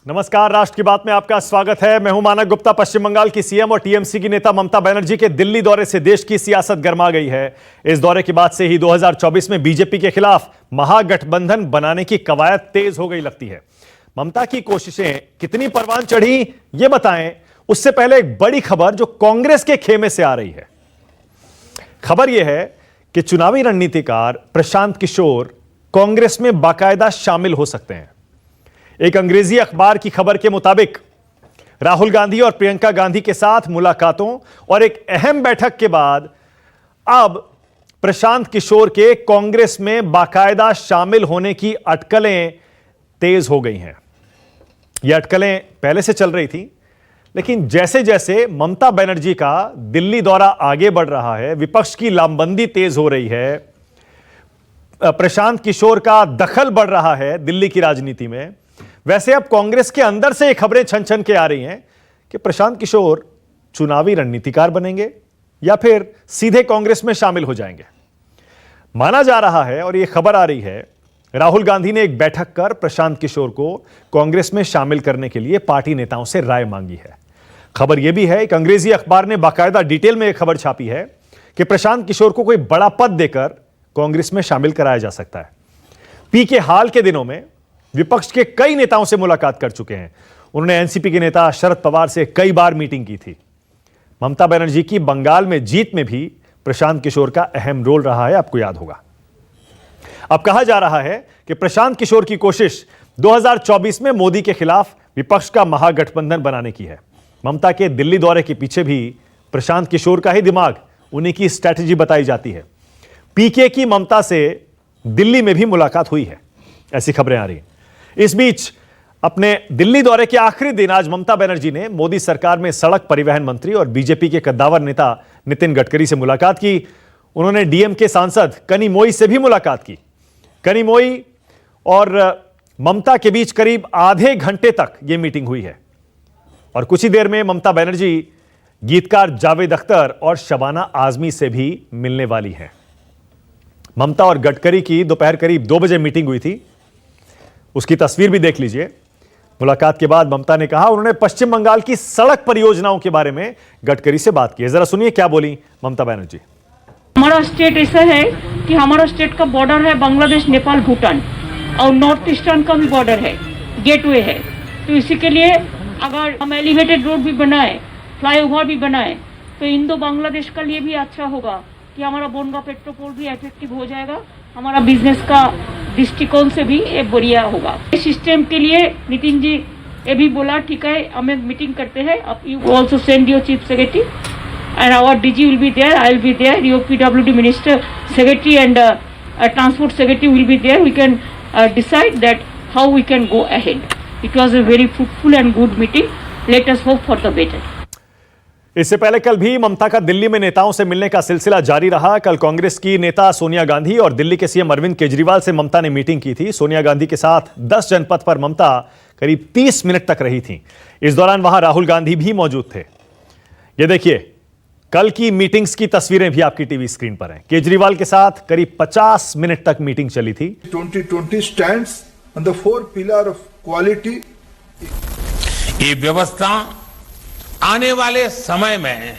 नमस्कार, राष्ट्र की बात में आपका स्वागत है। मैं हूं मानक गुप्ता। पश्चिम बंगाल की सीएम और टीएमसी की नेता ममता बनर्जी के दिल्ली दौरे से देश की सियासत गर्मा गई है। इस दौरे के बाद से ही 2024 में बीजेपी के खिलाफ महागठबंधन बनाने की कवायद तेज हो गई लगती है। ममता की कोशिशें कितनी परवान चढ़ी, ये बताएं। उससे पहले एक बड़ी खबर जो कांग्रेस के खेमे से आ रही है। खबर यह है कि चुनावी रणनीतिकार प्रशांत किशोर कांग्रेस में बाकायदा शामिल हो सकते हैं। एक अंग्रेजी अखबार की खबर के मुताबिक राहुल गांधी और प्रियंका गांधी के साथ मुलाकातों और एक अहम बैठक के बाद अब प्रशांत किशोर के कांग्रेस में बाकायदा शामिल होने की अटकलें तेज हो गई हैं। यह अटकलें पहले से चल रही थी, लेकिन जैसे जैसे ममता बनर्जी का दिल्ली दौरा आगे बढ़ रहा है, विपक्ष की लामबंदी तेज हो रही है, प्रशांत किशोर का दखल बढ़ रहा है दिल्ली की राजनीति में, वैसे अब कांग्रेस के अंदर से खबरें छन छन के आ रही हैं कि प्रशांत किशोर चुनावी रणनीतिकार बनेंगे या फिर सीधे कांग्रेस में शामिल हो जाएंगे। माना जा रहा है और यह खबर आ रही है, राहुल गांधी ने एक बैठक कर प्रशांत किशोर को कांग्रेस में शामिल करने के लिए पार्टी नेताओं से राय मांगी है। खबर यह भी है, एक अंग्रेजी अखबार ने बाकायदा डिटेल में यह खबर छापी है कि प्रशांत किशोर को कोई बड़ा पद देकर कांग्रेस में शामिल कराया जा सकता है। पी के हाल के दिनों में विपक्ष के कई नेताओं से मुलाकात कर चुके हैं। उन्होंने एनसीपी के नेता शरद पवार से कई बार मीटिंग की थी। ममता बनर्जी की बंगाल में जीत में भी प्रशांत किशोर का अहम रोल रहा है, आपको याद होगा। अब कहा जा रहा है कि प्रशांत किशोर की कोशिश 2024 में मोदी के खिलाफ विपक्ष का महागठबंधन बनाने की है। ममता के दिल्ली दौरे के पीछे भी प्रशांत किशोर का ही दिमाग, उन्हीं की स्ट्रैटेजी बताई जाती है। पीके की ममता से दिल्ली में भी मुलाकात हुई है, ऐसी खबरें आ रही हैं। इस बीच अपने दिल्ली दौरे के आखिरी दिन आज ममता बनर्जी ने मोदी सरकार में सड़क परिवहन मंत्री और बीजेपी के कद्दावर नेता नितिन गडकरी से मुलाकात की। उन्होंने डीएमके सांसद कनिमोई से भी मुलाकात की। कनिमोई और ममता के बीच करीब आधे घंटे तक यह मीटिंग हुई है और कुछ ही देर में ममता बनर्जी गीतकार जावेद अख्तर और शबाना आजमी से भी मिलने वाली हैं। ममता और गडकरी की दोपहर करीब 2 बजे मीटिंग हुई थी, उसकी तस्वीर भी देख लीजिए। मुलाकात के बाद ममता ने कहा, उन्होंने पश्चिम बंगाल की सड़क परियोजनाओं के बारे में गडकरी से बात की है। जरा सुनिए क्या बोली ममता बनर्जी। हमारा स्टेट ऐसा है कि हमारा स्टेट का बॉर्डर है बांग्लादेश, नेपाल, भूटान और नॉर्थ ईस्टर्न का भी बॉर्डर है, गेटवे है। तो इसी के लिए अगर हम एलिवेटेड रोड भी बनाए, फ्लाईओवर भी बनाए, तो इंडो बांग्लादेश के लिए भी अच्छा होगा कि हमारा बोनगा पेट्रोपोल भी इफेक्टिव हो जाएगा। हमारा बिजनेस का दृष्टिकोण से भी ये बढ़िया होगा। इस सिस्टम के लिए नितिन जी ये भी बोला, ठीक है हमें मीटिंग करते हैं, अब you also send your chief secretary and our DG will be there, I will be there, your PWD minister secretary and transport secretary will be there. We can decide that how we can go ahead. It was a very fruitful and good meeting. Let us hope for the better. इससे पहले कल भी ममता का दिल्ली में नेताओं से मिलने का सिलसिला जारी रहा। कल कांग्रेस की नेता सोनिया गांधी और दिल्ली के सीएम अरविंद केजरीवाल से ममता ने मीटिंग की थी। सोनिया गांधी के साथ 10 जनपथ पर ममता करीब 30 मिनट तक रही थी। इस दौरान वहां राहुल गांधी भी मौजूद थे। ये देखिए, कल की मीटिंग्स की तस्वीरें भी आपकी टीवी स्क्रीन पर हैं। केजरीवाल के साथ करीब 50 मिनट तक मीटिंग चली थी। 2020 stands on the 4 pillars of quality. ये व्यवस्था आने वाले समय में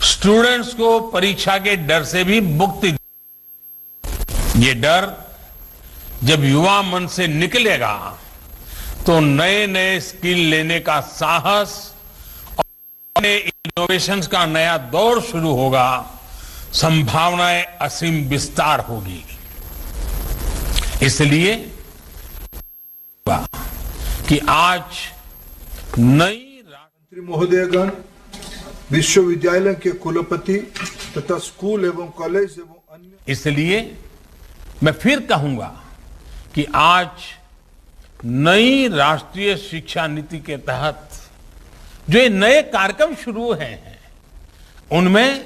स्टूडेंट्स को परीक्षा के डर से भी मुक्ति। ये डर जब युवा मन से निकलेगा तो नए नए स्किल लेने का साहस और नए इनोवेशंस का नया दौर शुरू होगा, संभावनाएं असीम विस्तार होगी। इसलिए कि आज नई मंत्री महोदयगण, विश्वविद्यालय के कुलपति तथा स्कूल एवं कॉलेज एवं अन्य, इसलिए मैं फिर कहूंगा कि आज नई राष्ट्रीय शिक्षा नीति के तहत जो ये नए कार्यक्रम शुरू हुए हैं, उनमें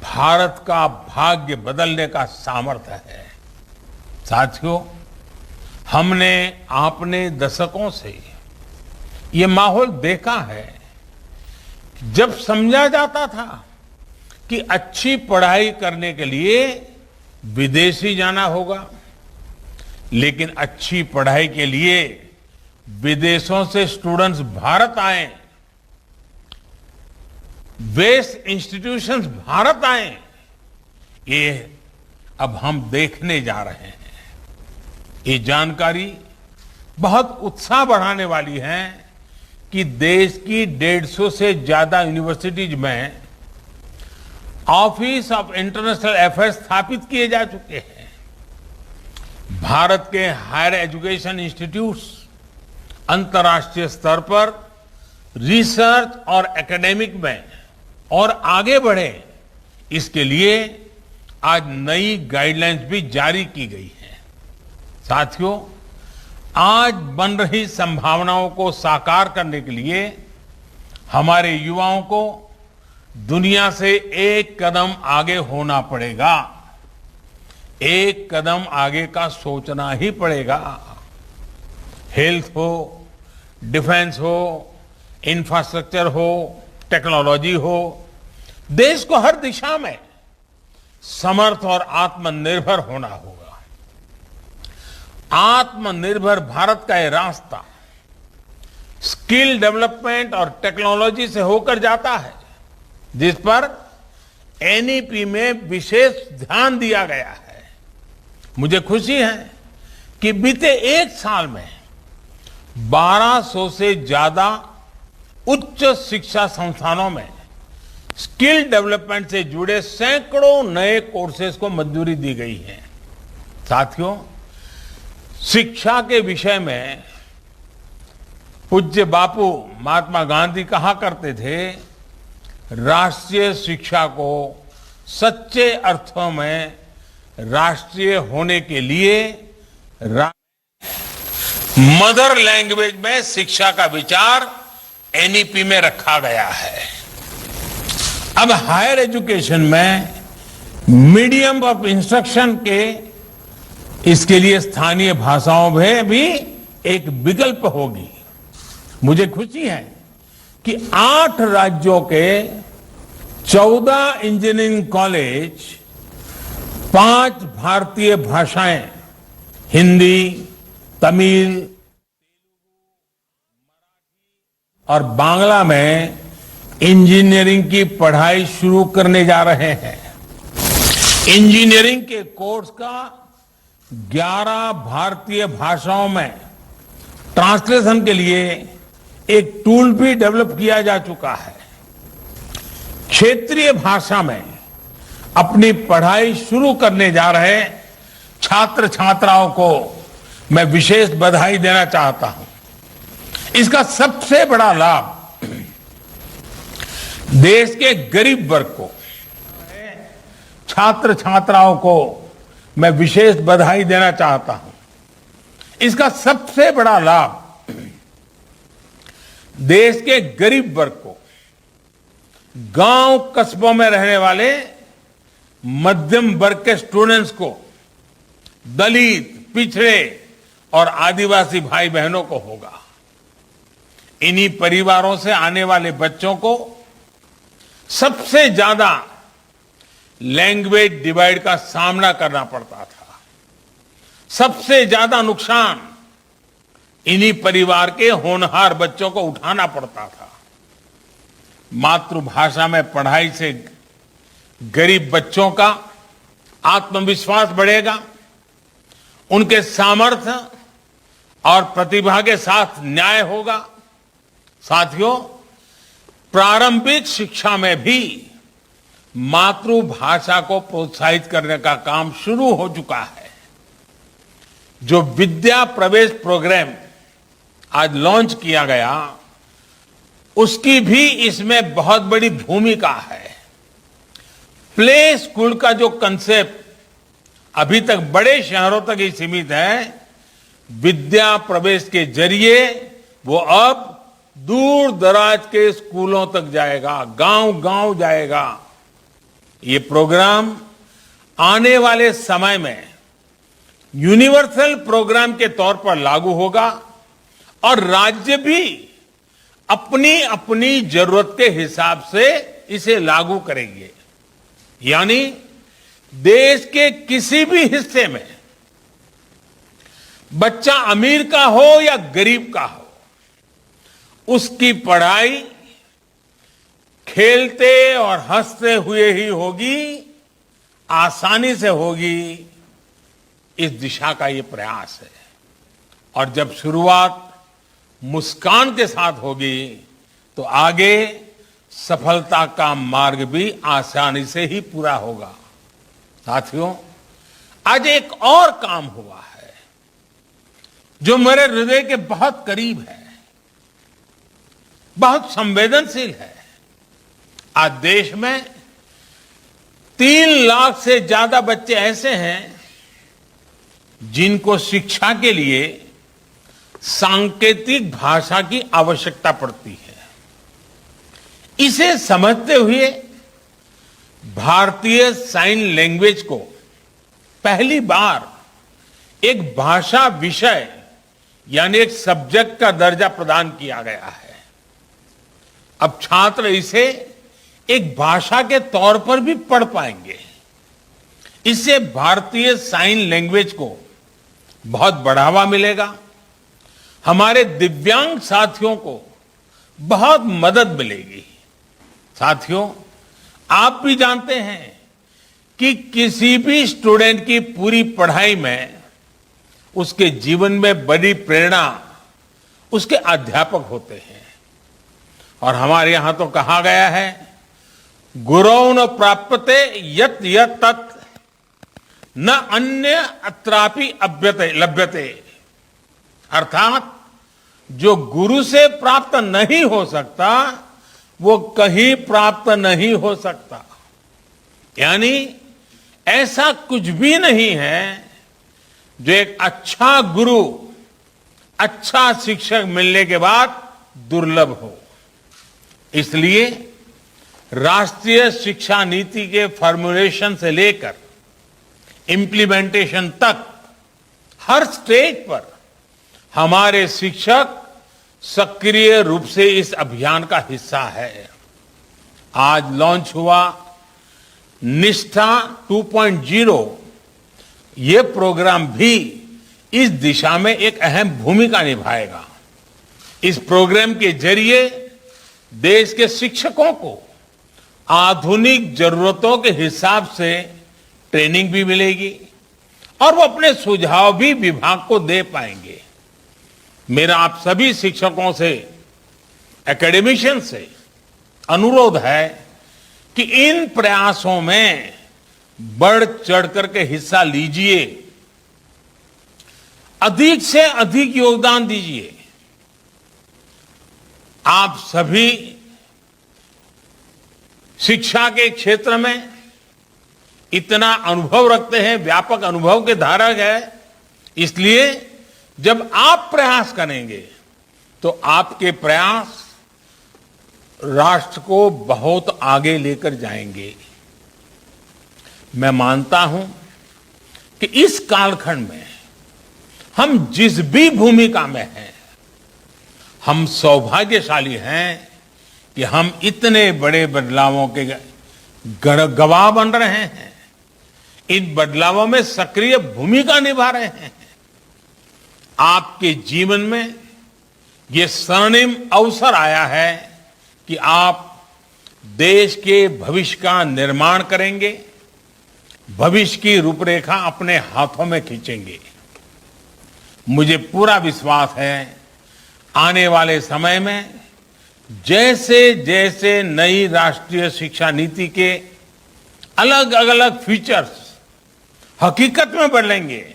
भारत का भाग्य बदलने का सामर्थ्य है। साथियों, हमने आपने दशकों से ये माहौल देखा है। जब समझा जाता था कि अच्छी पढ़ाई करने के लिए विदेश ही जाना होगा, लेकिन अच्छी पढ़ाई के लिए विदेशों से स्टूडेंट्स भारत आए, बेस्ट इंस्टीट्यूशंस भारत आए, ये अब हम देखने जा रहे हैं। ये जानकारी बहुत उत्साह बढ़ाने वाली है कि देश की 150 से ज्यादा यूनिवर्सिटीज में ऑफिस ऑफ इंटरनेशनल अफेयर्स स्थापित किए जा चुके हैं। भारत के हायर एजुकेशन इंस्टीट्यूट्स अंतर्राष्ट्रीय स्तर पर रिसर्च और एकेडमिक में और आगे बढ़े, इसके लिए आज नई गाइडलाइंस भी जारी की गई है। साथियों, आज बन रही संभावनाओं को साकार करने के लिए हमारे युवाओं को दुनिया से एक कदम आगे होना पड़ेगा। एक कदम आगे का सोचना ही पड़ेगा। हेल्थ हो, डिफेंस हो, इंफ्रास्ट्रक्चर हो, टेक्नोलॉजी हो, देश को हर दिशा में समर्थ और आत्मनिर्भर होना होगा। आत्मनिर्भर भारत का यह रास्ता स्किल डेवलपमेंट और टेक्नोलॉजी से होकर जाता है, जिस पर एनईपी में विशेष ध्यान दिया गया है। मुझे खुशी है कि बीते एक साल में 1200 से ज्यादा उच्च शिक्षा संस्थानों में स्किल डेवलपमेंट से जुड़े सैकड़ों नए कोर्सेज को मंजूरी दी गई है। साथियों, शिक्षा के विषय में पूज्य बापू महात्मा गांधी कहा करते थे, राष्ट्रीय शिक्षा को सच्चे अर्थों में राष्ट्रीय होने के लिए मदर लैंग्वेज में शिक्षा का विचार एनईपी में रखा गया है। अब हायर एजुकेशन में मीडियम ऑफ इंस्ट्रक्शन के इसके लिए स्थानीय भाषाओं में भी एक विकल्प होगी। मुझे खुशी है कि 8 राज्यों के 14 इंजीनियरिंग कॉलेज 5 भारतीय भाषाएं हिंदी, तमिल और बांग्ला में इंजीनियरिंग की पढ़ाई शुरू करने जा रहे हैं। इंजीनियरिंग के कोर्स का 11 भारतीय भाषाओं में ट्रांसलेशन के लिए एक टूल भी डेवलप किया जा चुका है। क्षेत्रीय भाषा में अपनी पढ़ाई शुरू करने जा रहे छात्र छात्राओं को मैं विशेष बधाई देना चाहता हूं। इसका सबसे बड़ा लाभ देश के गरीब वर्ग को, छात्र छात्राओं को मैं विशेष बधाई देना चाहता हूं। इसका सबसे बड़ा लाभ देश के गरीब वर्ग को, गांव कस्बों में रहने वाले मध्यम वर्ग के स्टूडेंट्स को, दलित, पिछड़े और आदिवासी भाई बहनों को होगा। इन्हीं परिवारों से आने वाले बच्चों को सबसे ज्यादा लैंग्वेज डिवाइड का सामना करना पड़ता था। सबसे ज्यादा नुकसान इन्हीं परिवार के होनहार बच्चों को उठाना पड़ता था। मातृभाषा में पढ़ाई से गरीब बच्चों का आत्मविश्वास बढ़ेगा, उनके सामर्थ्य और प्रतिभा के साथ न्याय होगा। साथियों, प्रारंभिक शिक्षा में भी मातृभाषा को प्रोत्साहित करने का काम शुरू हो चुका है। जो विद्या प्रवेश प्रोग्राम आज लॉन्च किया गया, उसकी भी इसमें बहुत बड़ी भूमिका है। प्ले स्कूल का जो कंसेप्ट अभी तक बड़े शहरों तक ही सीमित है, विद्या प्रवेश के जरिए वो अब दूर दराज के स्कूलों तक जाएगा, गांव-गांव जाएगा। ये प्रोग्राम आने वाले समय में यूनिवर्सल प्रोग्राम के तौर पर लागू होगा और राज्य भी अपनी अपनी जरूरत के हिसाब से इसे लागू करेंगे। यानी देश के किसी भी हिस्से में बच्चा अमीर का हो या गरीब का हो, उसकी पढ़ाई खेलते और हंसते हुए ही होगी, आसानी से होगी। इस दिशा का ये प्रयास है। और जब शुरुआत मुस्कान के साथ होगी तो आगे सफलता का मार्ग भी आसानी से ही पूरा होगा। साथियों, आज एक और काम हुआ है जो मेरे हृदय के बहुत करीब है, बहुत संवेदनशील है। आज देश में 3 लाख से ज्यादा बच्चे ऐसे हैं जिनको शिक्षा के लिए सांकेतिक भाषा की आवश्यकता पड़ती है। इसे समझते हुए भारतीय साइन लैंग्वेज को पहली बार एक भाषा विषय यानी एक सब्जेक्ट का दर्जा प्रदान किया गया है। अब छात्र इसे एक भाषा के तौर पर भी पढ़ पाएंगे। इससे भारतीय साइन लैंग्वेज को बहुत बढ़ावा मिलेगा। हमारे दिव्यांग साथियों को बहुत मदद मिलेगी। साथियों, आप भी जानते हैं कि किसी भी स्टूडेंट की पूरी पढ़ाई में उसके जीवन में बड़ी प्रेरणा उसके अध्यापक होते हैं। और हमारे यहां तो कहा गया है, गुरौ न प्राप्यते यत् यत् तत् न अन्य अत्रापि अभ्यते लभ्यते। अर्थात जो गुरु से प्राप्त नहीं हो सकता वो कहीं प्राप्त नहीं हो सकता। यानी ऐसा कुछ भी नहीं है जो एक अच्छा गुरु, अच्छा शिक्षक मिलने के बाद दुर्लभ हो। इसलिए राष्ट्रीय शिक्षा नीति के फॉर्मुलेशन से लेकर इंप्लीमेंटेशन तक हर स्टेज पर हमारे शिक्षक सक्रिय रूप से इस अभियान का हिस्सा है। आज लॉन्च हुआ निष्ठा 2.0, ये प्रोग्राम भी इस दिशा में एक अहम भूमिका निभाएगा। इस प्रोग्राम के जरिए देश के शिक्षकों को आधुनिक जरूरतों के हिसाब से ट्रेनिंग भी मिलेगी और वो अपने सुझाव भी विभाग को दे पाएंगे। मेरा आप सभी शिक्षकों से, एकेडमिशियन से अनुरोध है कि इन प्रयासों में बढ़ चढ़ करके हिस्सा लीजिए, अधिक से अधिक योगदान दीजिए। आप सभी शिक्षा के क्षेत्र में इतना अनुभव रखते हैं, व्यापक अनुभव के धारक है, इसलिए जब आप प्रयास करेंगे तो आपके प्रयास राष्ट्र को बहुत आगे लेकर जाएंगे। मैं मानता हूं कि इस कालखंड में हम जिस भी भूमिका में हैं, हम सौभाग्यशाली हैं कि हम इतने बड़े बदलावों के गवाह बन रहे हैं, इन बदलावों में सक्रिय भूमिका निभा रहे हैं। आपके जीवन में ये स्वर्णिम अवसर आया है कि आप देश के भविष्य का निर्माण करेंगे, भविष्य की रूपरेखा अपने हाथों में खींचेंगे। मुझे पूरा विश्वास है आने वाले समय में जैसे जैसे नई राष्ट्रीय शिक्षा नीति के अलग अलग फीचर्स हकीकत में बदलेंगे,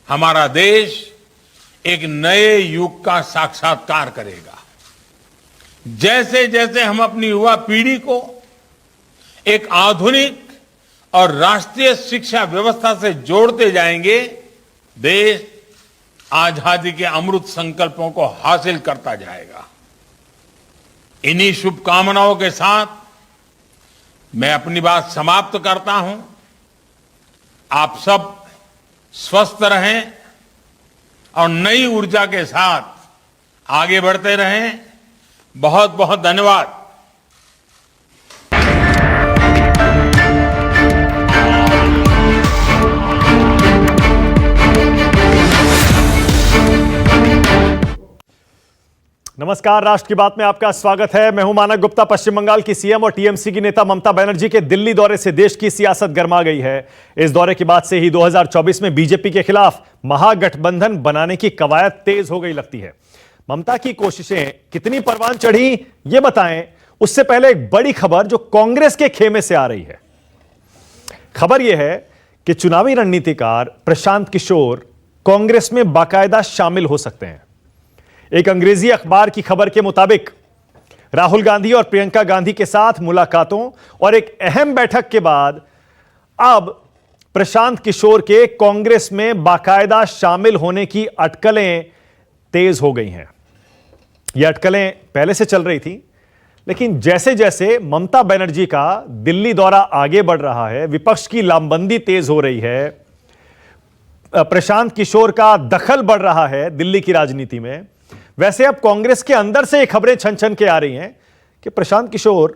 हमारा देश एक नए युग का साक्षात्कार करेगा। जैसे जैसे हम अपनी युवा पीढ़ी को एक आधुनिक और राष्ट्रीय शिक्षा व्यवस्था से जोड़ते जाएंगे, देश आजादी के अमृत संकल्पों को हासिल करता जाएगा। इन्हीं शुभकामनाओं के साथ मैं अपनी बात समाप्त करता हूं। आप सब स्वस्थ रहें और नई ऊर्जा के साथ आगे बढ़ते रहें। बहुत बहुत धन्यवाद। नमस्कार, राष्ट्र की बात में आपका स्वागत है। मैं हूं मानक गुप्ता। पश्चिम बंगाल की सीएम और टीएमसी की नेता ममता बनर्जी के दिल्ली दौरे से देश की सियासत गर्मा गई है। इस दौरे के बाद से ही 2024 में बीजेपी के खिलाफ महागठबंधन बनाने की कवायद तेज हो गई लगती है। ममता की कोशिशें कितनी परवान चढ़ी, ये बताएं, उससे पहले एक बड़ी खबर जो कांग्रेस के खेमे से आ रही है। खबर यह है कि चुनावी रणनीतिकार प्रशांत किशोर कांग्रेस में बाकायदा शामिल हो सकते हैं। एक अंग्रेजी अखबार की खबर के मुताबिक राहुल गांधी और प्रियंका गांधी के साथ मुलाकातों और एक अहम बैठक के बाद अब प्रशांत किशोर के कांग्रेस में बाकायदा शामिल होने की अटकलें तेज हो गई हैं। ये अटकलें पहले से चल रही थी, लेकिन जैसे जैसे ममता बनर्जी का दिल्ली दौरा आगे बढ़ रहा है, विपक्ष की लामबंदी तेज हो रही है, प्रशांत किशोर का दखल बढ़ रहा है दिल्ली की राजनीति में, वैसे अब कांग्रेस के अंदर से ये खबरें छन छन के आ रही हैं कि प्रशांत किशोर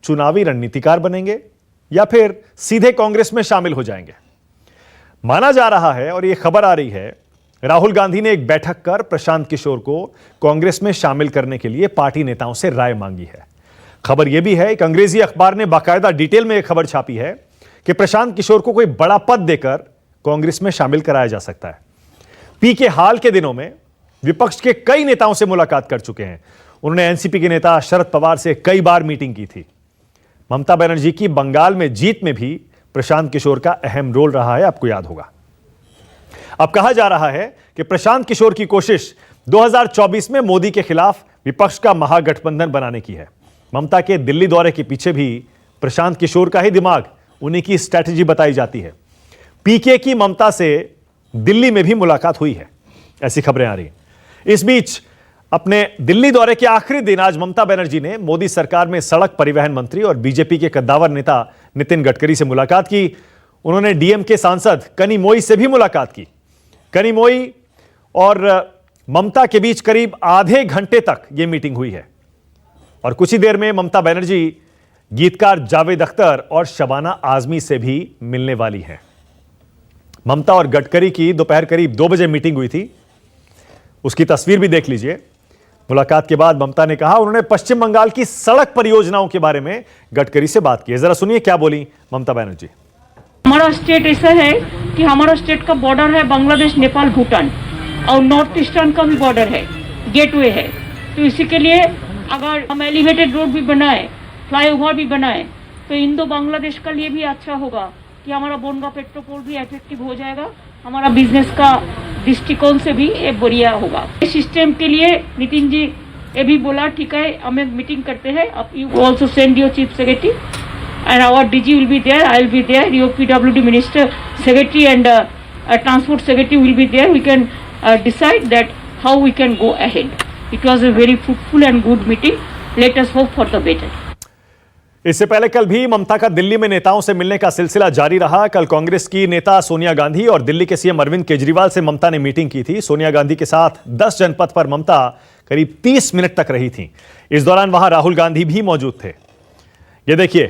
चुनावी रणनीतिकार बनेंगे या फिर सीधे कांग्रेस में शामिल हो जाएंगे। माना जा रहा है और यह खबर आ रही है, राहुल गांधी ने एक बैठक कर प्रशांत किशोर को कांग्रेस में शामिल करने के लिए पार्टी नेताओं से राय मांगी है। खबर यह भी है, एक अंग्रेजी अखबार ने बाकायदा डिटेल में एक खबर छापी है कि प्रशांत किशोर को कोई बड़ा पद देकर कांग्रेस में शामिल कराया जा सकता है। पी के हाल के दिनों में विपक्ष के कई नेताओं से मुलाकात कर चुके हैं। उन्होंने एनसीपी के नेता शरद पवार से कई बार मीटिंग की थी। ममता बनर्जी की बंगाल में जीत में भी प्रशांत किशोर का अहम रोल रहा है, आपको याद होगा। अब कहा जा रहा है कि प्रशांत किशोर की कोशिश 2024 में मोदी के खिलाफ विपक्ष का महागठबंधन बनाने की है। ममता के दिल्ली दौरे के पीछे भी प्रशांत किशोर का ही दिमाग, उन्हीं की स्ट्रैटेजी बताई जाती है। पीके की ममता से दिल्ली में भी मुलाकात हुई है, ऐसी खबरें आ रही हैं। इस बीच अपने दिल्ली दौरे के आखिरी दिन आज ममता बनर्जी ने मोदी सरकार में सड़क परिवहन मंत्री और बीजेपी के कद्दावर नेता नितिन गडकरी से मुलाकात की। उन्होंने डीएमके सांसद कनिमोई से भी मुलाकात की। कनिमोई और ममता के बीच करीब आधे घंटे तक यह मीटिंग हुई है और कुछ ही देर में ममता बनर्जी गीतकार जावेद अख्तर और शबाना आजमी से भी मिलने वाली हैं। ममता और गडकरी की दोपहर करीब 2 बजे मीटिंग हुई थी, उसकी तस्वीर भी देख लीजिए। मुलाकात के बाद ममता ने कहा, उन्होंने पश्चिम बंगाल की सड़क परियोजनाओं के बारे में गडकरी से बात की। जरा सुनिए क्या बोली ममता बनर्जी। हमारा स्टेट ऐसा है कि हमारा स्टेट का बॉर्डर है बांग्लादेश, नेपाल, भूटान और नॉर्थ ईस्टर्न का भी बॉर्डर है, गेटवे है। तो इसी के लिए अगर हम एलिवेटेड रोड भी बनाए, फ्लाईओवर भी बनाए, तो इंडो बांग्लादेश का लिए भी अच्छा होगा कि हमारा बोनगा पेट्रोपोल भी इफेक्टिव हो जाएगा, हमारा बिजनेस का दृष्टिकोण से भी ये बढ़िया होगा। इस सिस्टम के लिए नितिन जी ये भी बोला, ठीक है हम एक मीटिंग करते हैं, अब you also send your chief secretary and our DG will be there, I will be there, your PWD minister secretary and transport secretary will be there. We can decide that how we can go ahead. It was a very fruitful and good meeting, let us hope for the better. इससे पहले कल भी ममता का दिल्ली में नेताओं से मिलने का सिलसिला जारी रहा। कल कांग्रेस की नेता सोनिया गांधी और दिल्ली के सीएम अरविंद केजरीवाल से ममता ने मीटिंग की थी। सोनिया गांधी के साथ 10 जनपथ पर ममता करीब 30 मिनट तक रही थी। इस दौरान वहां राहुल गांधी भी मौजूद थे। ये देखिए,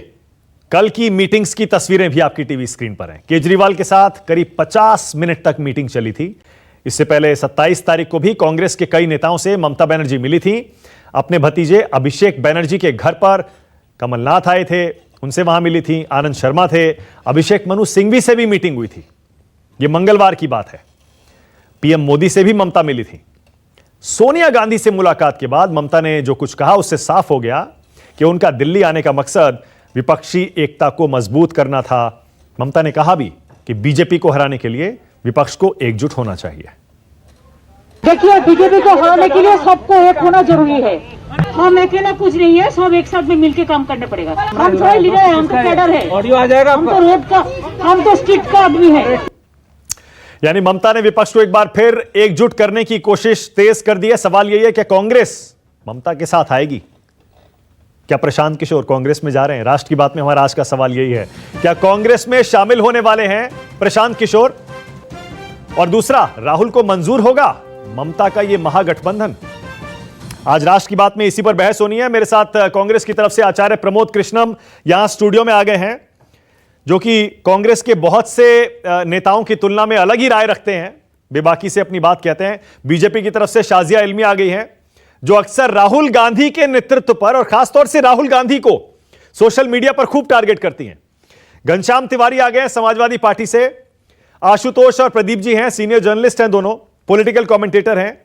कल की मीटिंग्स की तस्वीरें भी आपकी टीवी स्क्रीन पर हैं। केजरीवाल के साथ करीब 50 मिनट तक मीटिंग चली थी। इससे पहले 27 तारीख को भी कांग्रेस के कई नेताओं से ममता बनर्जी मिली थी। अपने भतीजे अभिषेक बनर्जी के घर पर कमलनाथ आए थे, उनसे वहां मिली थी। आनंद शर्मा थे, अभिषेक मनु सिंघवी से भी मीटिंग हुई थी। यह मंगलवार की बात है। पीएम मोदी से भी ममता मिली थी। सोनिया गांधी से मुलाकात के बाद ममता ने जो कुछ कहा उससे साफ हो गया कि उनका दिल्ली आने का मकसद विपक्षी एकता को मजबूत करना था। ममता ने कहा भी कि बीजेपी को हराने के लिए विपक्ष को एकजुट होना चाहिए। देखिए, बीजेपी को हराने के लिए सबको एक होना जरूरी है। हम अकेला कुछ नहीं है, सब एक साथ में मिलकर काम करना पड़ेगा। हम थोड़े लीडर है, हम तो कैडर है, ऑडियो आ जाएगा, हम तो रोड का, हम तो स्ट्रीट का आदमी है। यानी ममता ने विपक्ष को एक बार फिर एकजुट करने की कोशिश तेज कर दी है। सवाल यही है कि कांग्रेस ममता के साथ आएगी? क्या प्रशांत किशोर कांग्रेस में जा रहे हैं? राष्ट्र की बात में हमारा आज का सवाल यही है, क्या कांग्रेस में शामिल होने वाले हैं प्रशांत किशोर? और दूसरा, राहुल को मंजूर होगा ममता का यह महागठबंधन? आज राष्ट्र की बात में इसी पर बहस होनी है। मेरे साथ कांग्रेस की तरफ से आचार्य प्रमोद कृष्णम यहां स्टूडियो में आ गए हैं, जो कि कांग्रेस के बहुत से नेताओं की तुलना में अलग ही राय रखते हैं, बेबाकी से अपनी बात कहते हैं। बीजेपी की तरफ से शाजिया इल्मी आ गई हैं। जो अक्सर राहुल गांधी के नेतृत्व पर और खासतौर से राहुल गांधी को सोशल मीडिया पर खूब टारगेट करती हैं। घनश्याम तिवारी आ गए हैं समाजवादी पार्टी से, आशुतोष और प्रदीप जी हैं, सीनियर जर्नलिस्ट हैं, दोनों पॉलिटिकल कमेंटेटर हैं,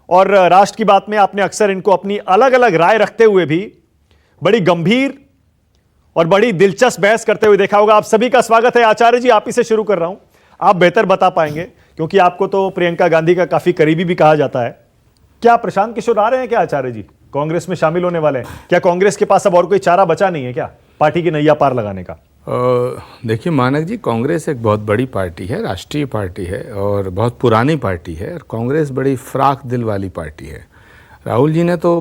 और राष्ट्र की बात में आपने अक्सर इनको अपनी अलग अलग राय रखते हुए भी बड़ी गंभीर और बड़ी दिलचस्प बहस करते हुए देखा होगा। आप सभी का स्वागत है। आचार्य जी, आप ही से शुरू कर रहा हूं, आप बेहतर बता पाएंगे क्योंकि आपको तो प्रियंका गांधी का काफी करीबी भी कहा जाता है। क्या प्रशांत किशोर आ रहे हैं क्या आचार्य जी, कांग्रेस में शामिल होने वाले हैं क्या? कांग्रेस के पास अब और कोई चारा बचा नहीं है क्या पार्टी की नैया पार लगाने का? देखिए मानक जी, कांग्रेस एक बहुत बड़ी पार्टी है, राष्ट्रीय पार्टी है और बहुत पुरानी पार्टी है, और कांग्रेस बड़ी फ्राक दिल वाली पार्टी है। राहुल जी ने तो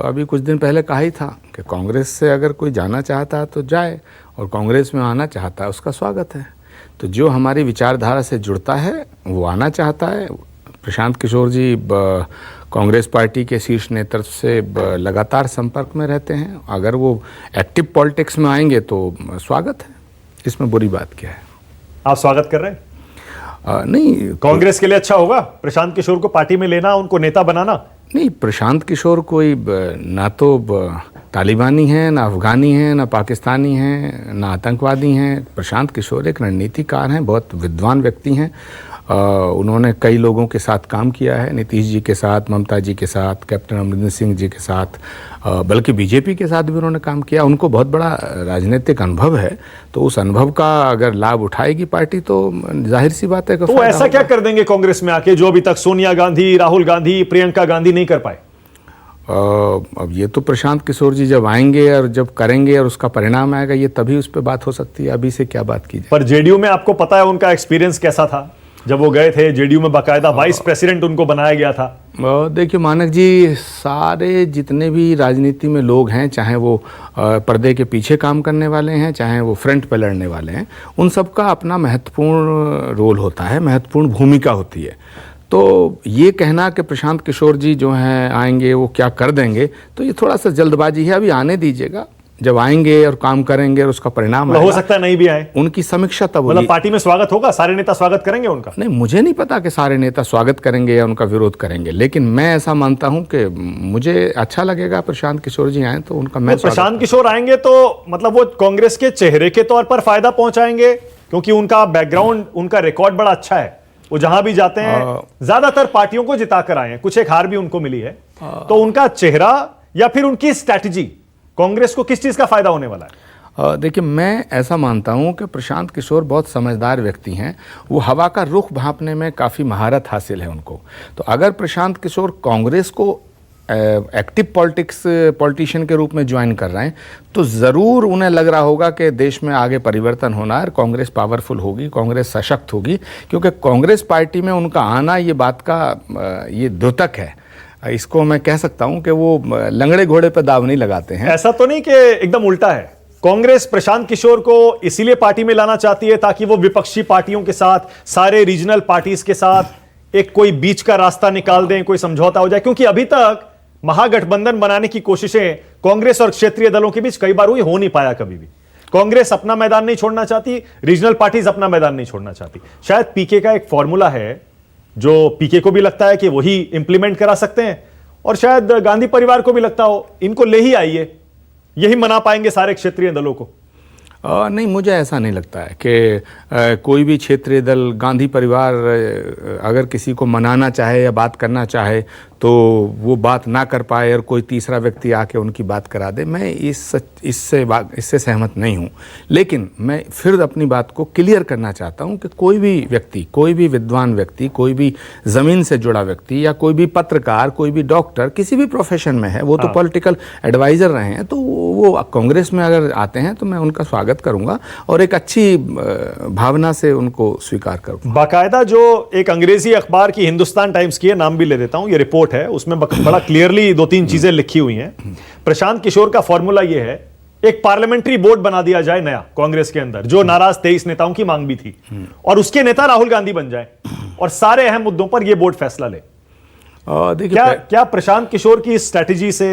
अभी कुछ दिन पहले कहा ही था कि कांग्रेस से अगर कोई जाना चाहता है तो जाए, और कांग्रेस में आना चाहता है उसका स्वागत है। तो जो हमारी विचारधारा से जुड़ता है वो आना चाहता है। प्रशांत किशोर जी कांग्रेस पार्टी के शीर्ष नेतृत्व से लगातार संपर्क में रहते हैं। अगर वो एक्टिव पॉलिटिक्स में आएंगे तो स्वागत है, इसमें बुरी बात क्या है? आप स्वागत कर रहे हैं? नहीं, कांग्रेस के लिए अच्छा होगा प्रशांत किशोर को पार्टी में लेना, उनको नेता बनाना? नहीं, प्रशांत किशोर कोई ना तो तालिबानी हैं, ना अफगानी हैं, ना पाकिस्तानी हैं, ना आतंकवादी हैं। प्रशांत किशोर एक रणनीतिकार हैं, बहुत विद्वान व्यक्ति हैं। उन्होंने कई लोगों के साथ काम किया है, नीतीश जी के साथ, ममता जी के साथ, कैप्टन अमरिंदर सिंह जी के साथ, बल्कि बीजेपी के साथ भी उन्होंने काम किया। उनको बहुत बड़ा राजनीतिक अनुभव है, तो उस अनुभव का अगर लाभ उठाएगी पार्टी तो जाहिर सी बात है कि तो ऐसा क्या कर देंगे कांग्रेस में आके जो अभी तक सोनिया गांधी, राहुल गांधी, प्रियंका गांधी नहीं कर पाए? अब ये तो प्रशांत किशोर जी जब आएंगे और जब करेंगे और उसका परिणाम आएगा, ये तभी उस पर बात हो सकती है। अभी से क्या बात की जाए? पर जेडीयू में आपको पता है उनका एक्सपीरियंस कैसा था जब वो गए थे जेडीयू में, बाकायदा वाइस प्रेसिडेंट उनको बनाया गया था। देखिए मानक जी, सारे जितने भी राजनीति में लोग हैं, चाहे वो पर्दे के पीछे काम करने वाले हैं, चाहे वो फ्रंट पे लड़ने वाले हैं, उन सब का अपना महत्वपूर्ण रोल होता है, महत्वपूर्ण भूमिका होती है। तो ये कहना कि प्रशांत किशोर जी जो हैं आएंगे वो क्या कर देंगे, तो ये थोड़ा सा जल्दबाजी है। अभी आने दीजिएगा, जब आएंगे और काम करेंगे और उसका परिणाम हो सकता है नहीं भी आए, उनकी समीक्षा तब मतलब पार्टी में स्वागत होगा, सारे नेता स्वागत करेंगे उनका? नहीं, मुझे नहीं पता कि सारे नेता स्वागत करेंगे या उनका विरोध करेंगे, लेकिन मैं ऐसा मानता हूं कि मुझे अच्छा लगेगा प्रशांत किशोर जी आए तो उनका मैं प्रशांत किशोर आएंगे तो मतलब वो कांग्रेस के चेहरे के तौर पर फायदा पहुंचाएंगे, क्योंकि उनका बैकग्राउंड, उनका रिकॉर्ड बड़ा अच्छा है। वो जहां भी जाते हैं ज्यादातर पार्टियों को जिताकर आए हैं, कुछ एक हार भी उनको मिली है। तो उनका चेहरा या फिर उनकी स्ट्रैटेजी कांग्रेस को किस चीज का फायदा होने वाला है? देखिए, मैं ऐसा मानता हूं कि प्रशांत किशोर बहुत समझदार व्यक्ति हैं। वो हवा का रुख भांपने में काफ़ी महारत हासिल है उनको। तो अगर प्रशांत किशोर कांग्रेस को एक्टिव पॉलिटिशियन के रूप में ज्वाइन कर रहे हैं तो ज़रूर उन्हें लग रहा होगा कि देश में आगे परिवर्तन होना है, कांग्रेस पावरफुल होगी, कांग्रेस सशक्त होगी, क्योंकि कांग्रेस पार्टी में उनका आना ये बात का ये द्योतक है। इसको मैं कह सकता हूं कि वो लंगड़े घोड़े पर दाव नहीं लगाते हैं। ऐसा तो नहीं कि एकदम उल्टा है? कांग्रेस प्रशांत किशोर को इसीलिए पार्टी में लाना चाहती है ताकि वो विपक्षी पार्टियों के साथ, सारे रीजनल पार्टीज के साथ एक कोई बीच का रास्ता निकाल दें, कोई समझौता हो जाए, क्योंकि अभी तक महागठबंधन बनाने की कोशिशें कांग्रेस और क्षेत्रीय दलों के बीच कई बार हुई, हो नहीं पाया कभी भी। कांग्रेस अपना मैदान नहीं छोड़ना चाहती, रीजनल पार्टीज अपना मैदान नहीं छोड़ना चाहती। शायद पीके का एक फॉर्मूला है जो पीके को भी लगता है कि वही इंप्लीमेंट करा सकते हैं, और शायद गांधी परिवार को भी लगता हो इनको ले ही आइए, यही मना पाएंगे सारे क्षेत्रीय दलों को। नहीं, मुझे ऐसा नहीं लगता है कि कोई भी क्षेत्रीय दल, गांधी परिवार अगर किसी को मनाना चाहे या बात करना चाहे तो वो बात ना कर पाए और कोई तीसरा व्यक्ति आके उनकी बात करा दे। मैं इससे सहमत नहीं हूँ। लेकिन मैं फिर अपनी बात को क्लियर करना चाहता हूँ कि कोई भी व्यक्ति, कोई भी विद्वान व्यक्ति, कोई भी ज़मीन से जुड़ा व्यक्ति या कोई भी पत्रकार, कोई भी डॉक्टर, किसी भी प्रोफेशन में है, वो तो पॉलिटिकल एडवाइज़र रहे हैं, तो वो कांग्रेस में अगर आते हैं तो मैं उनका स्वागत करूँगा और एक अच्छी भावना से उनको स्वीकार करूँगा। बाकायदा जो एक अंग्रेजी अखबार की हिंदुस्तान टाइम्स की है, नाम भी ले देता हूँ, ये रिपोर्ट है, उसमें बड़ा क्लियरली 2-3 चीजें लिखी हुई हैं। प्रशांत किशोर का फॉर्मूला ये है, एक पार्लियामेंट्री बोर्ड बना दिया जाए नया कांग्रेस के अंदर, जो नाराज 23 नेताओं की मांग भी थी, और उसके नेता राहुल गांधी बन जाए और सारे अहम मुद्दों पर यह बोर्ड फैसला ले। क्या प्रशांत किशोर की इस स्ट्रैटेजी से,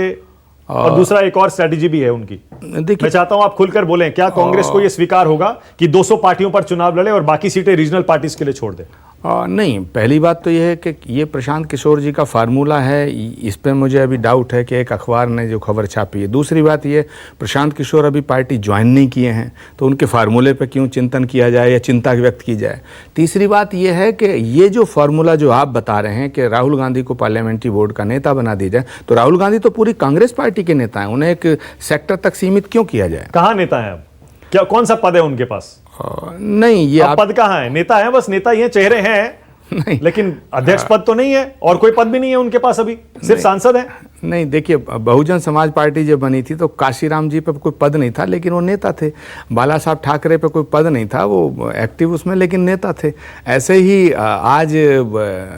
और दूसरा एक और स्ट्रैटेजी भी है उनकी, मैं चाहता हूं आप खुलकर बोलें, क्या कांग्रेस को यह स्वीकार होगा कि 200 पार्टियों पर चुनाव लड़े और बाकी सीटें रीजनल पार्टीज के लिए छोड़ दे? नहीं, पहली बात तो यह है कि ये प्रशांत किशोर जी का फार्मूला है, इस पे मुझे अभी डाउट है कि एक अखबार ने जो खबर छापी है। दूसरी बात ये, प्रशांत किशोर अभी पार्टी ज्वाइन नहीं किए हैं, तो उनके फार्मूले पे क्यों चिंतन किया जाए या चिंता व्यक्त की जाए। तीसरी बात यह है कि ये जो फार्मूला जो आप बता रहे हैं कि राहुल गांधी को पार्लियामेंट्री बोर्ड का नेता बना दिया जाए, तो राहुल गांधी तो पूरी कांग्रेस पार्टी के नेता हैं, उन्हें एक सेक्टर तक सीमित क्यों किया जाए। कहाँ नेता है अब? क्या कौन सा पद है उनके पास? नहीं, ये अब पद कहाँ है? नेता है, बस नेता ही है, चेहरे हैं नहीं, लेकिन अध्यक्ष पद तो नहीं है और कोई पद भी नहीं है उनके पास, अभी सिर्फ सांसद है। नहीं, देखिए, बहुजन समाज पार्टी जब बनी थी तो काशीराम जी पे कोई पद नहीं था, लेकिन वो नेता थे। बाला साहब ठाकरे पे कोई पद नहीं था, वो एक्टिव उसमें लेकिन नेता थे। ऐसे ही आज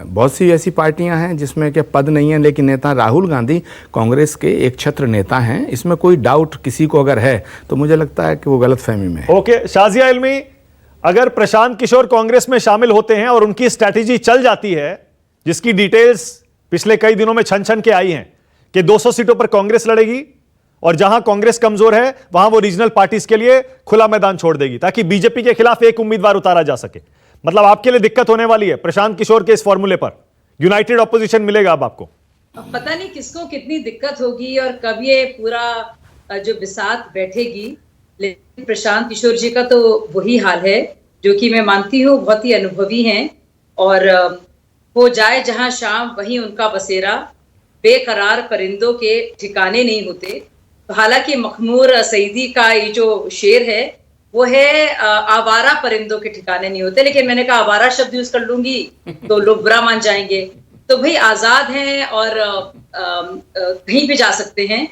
बहुत सी ऐसी पार्टियां हैं जिसमें के पद नहीं है लेकिन नेता। राहुल गांधी कांग्रेस के एक छत्र नेता हैं, इसमें कोई डाउट किसी को अगर है तो मुझे लगता है कि वो गलतफहमी में है। ओके, शाजिया इल्मी, अगर प्रशांत किशोर कांग्रेस में शामिल होते हैं और उनकी स्ट्रैटेजी चल जाती है, जिसकी डिटेल्स पिछले कई दिनों में छन छन के आई हैं कि 200 सीटों पर कांग्रेस लड़ेगी और जहां कांग्रेस कमजोर है वहां वो रीजनल पार्टीज के लिए खुला मैदान छोड़ देगी ताकि बीजेपी के खिलाफ एक उम्मीदवार उतारा जा सके, मतलब आपके लिए दिक्कत होने वाली है प्रशांत किशोर के इस फॉर्मूले पर? यूनाइटेड ऑपोजिशन मिलेगा अब आपको? पता नहीं किसको कितनी दिक्कत होगी और कब ये पूरा जो बिसात बैठेगी, लेकिन प्रशांत किशोर जी का तो वही हाल है जो कि मैं मानती हूँ बहुत ही अनुभवी हैं और हो जाए जहां शाम वहीं उनका बसेरा, बेकरार परिंदों के ठिकाने नहीं होते। हालांकि मखमूर सईदी का ये जो शेर है वो है आवारा परिंदों के ठिकाने नहीं होते, लेकिन मैंने कहा आवारा शब्द यूज कर लूंगी तो लोग बुरा मान जाएंगे। तो भाई आजाद हैं और कहीं भी जा सकते हैं,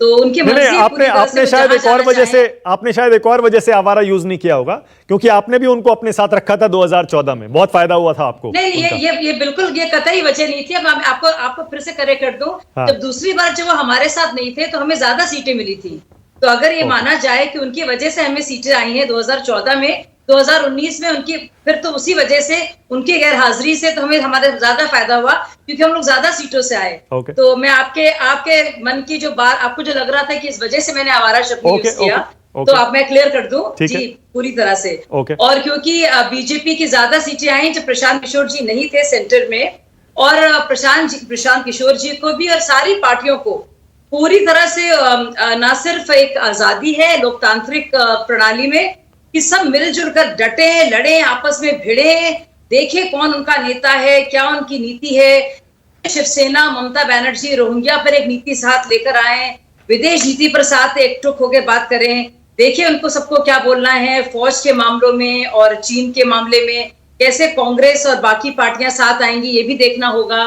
तो उनकी मर्जी है। आपने शायद एक और वजह से आवारा यूज नहीं किया होगा, क्योंकि आपने भी उनको अपने साथ रखा था 2014 में, बहुत फायदा हुआ था आपको। नहीं, ये बिल्कुल ये कतई वजह नहीं थी। अब आपको फिर से करेक्ट कर दूं, हाँ। जब दूसरी बार जब वो हमारे साथ नहीं थे तो हमें ज्यादा सीटें मिली थी। तो अगर ये माना जाए कि उनकी वजह से हमें सीटें आई हैं 2014 में, 2019 में उनकी, फिर तो उसी वजह से उनकी गैर हाजिरी से तो हमें हमारे ज्यादा फायदा हुआ क्योंकि हम लोग ज्यादा सीटों से आए। तो मैं आपके मन की जो बात, आपको जो लग रहा था कि इस वजह से मैंने आवारा शब्द यूज किया, तो आप मैं क्लियर कर दूं जी पूरी तरह से। और क्योंकि बीजेपी की ज्यादा सीटें आई जब प्रशांत किशोर जी नहीं थे सेंटर में, और प्रशांत किशोर जी को भी और सारी पार्टियों को पूरी तरह से ना सिर्फ एक आजादी है लोकतांत्रिक प्रणाली में कि सब मिलजुल कर डटे, लड़े, आपस में भिड़े, देखे कौन उनका नेता है, क्या उनकी नीति है। शिवसेना, ममता बनर्जी रोहिंग्या पर एक नीति साथ लेकर आए, विदेश नीति पर साथ एकजुट होकर बात करें, देखे उनको सबको क्या बोलना है फौज के मामलों में और चीन के मामले में, कैसे कांग्रेस और बाकी पार्टियां साथ आएंगी ये भी देखना होगा।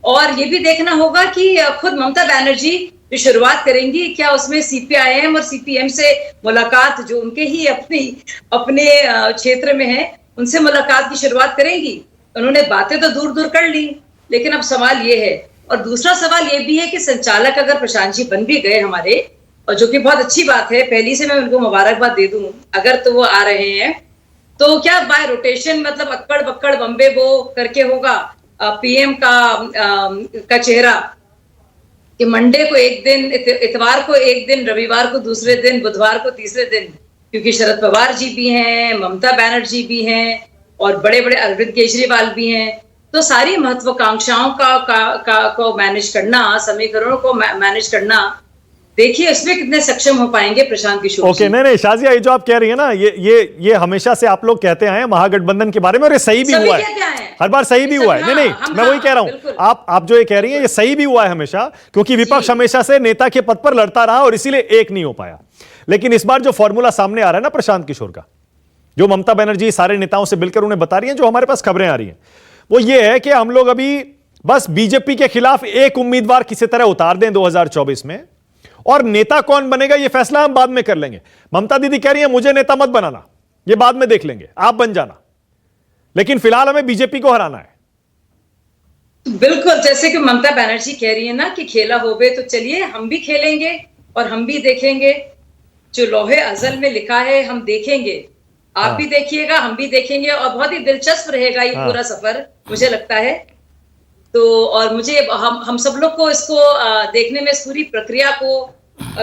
और ये भी देखना होगा कि खुद ममता बनर्जी जो शुरुआत करेंगी, क्या उसमें सीपीआईएम और सीपीएम से मुलाकात, जो उनके ही अपने क्षेत्र में है, उनसे मुलाकात की शुरुआत करेंगी। उन्होंने बातें तो दूर दूर कर ली, लेकिन अब सवाल ये है, और दूसरा सवाल ये भी है कि संचालक अगर प्रशांत जी बन भी गए हमारे, और जो कि बहुत अच्छी बात है, पहली से मैं उनको मुबारकबाद दे दूं अगर तो वो आ रहे हैं, तो क्या बाय रोटेशन, मतलब अक्कड़ बक्कड़ बम्बे बो करके होगा पीएम का चेहरा, कि मंडे को एक दिन, इतवार को एक दिन, रविवार को दूसरे दिन, बुधवार को तीसरे दिन, क्योंकि शरद पवार जी भी हैं, ममता बनर्जी भी हैं और बड़े बड़े अरविंद केजरीवाल भी हैं। तो सारी महत्वाकांक्षाओं को मैनेज करना, समीकरणों को मैनेज करना, देखिए उसमें कितने सक्षम हो पाएंगे प्रशांत किशोर। ओके, नहीं शाजिया, ये जो आप कह रही है ना, ये हमेशा से आप लोग कहते आए हैं महागठबंधन के बारे में, और ये सही भी हुआ है, हर बार सही भी हुआ है। नहीं, मैं वही कह रहा हूं, आप जो ये कह रही हैं ये सही भी हुआ है हमेशा, क्योंकि विपक्ष हमेशा से नेता के पद पर लड़ता रहा और इसीलिए एक नहीं हो पाया। लेकिन इस बार जो फॉर्मूला सामने आ रहा है ना प्रशांत किशोर का, जो ममता बनर्जी सारे नेताओं से मिलकर उन्हें बता रही है, जो हमारे पास खबरें आ रही हैं, वो ये है कि हम लोग अभी बस बीजेपी के खिलाफ एक उम्मीदवार किसी तरह उतार दें 2024 में, और नेता कौन बनेगा ये फैसला हम बाद में कर लेंगे। ममता दीदी कह रही है मुझे नेता मत बनाना, ये बाद में देख लेंगे, आप बन जाना, लेकिन फिलहाल हमें बीजेपी को हराना है। बिल्कुल, जैसे कि ममता बनर्जी कह रही है ना कि खेला होवे, तो चलिए हम भी खेलेंगे और हम भी देखेंगे, जो लोहे अजल में लिखा है हम देखेंगे, आप भी देखिएगा, हम भी देखेंगे, और बहुत ही दिलचस्प रहेगा ये पूरा सफर, मुझे लगता है। तो और मुझे हम सब लोग को इसको देखने में, इस पूरी प्रक्रिया को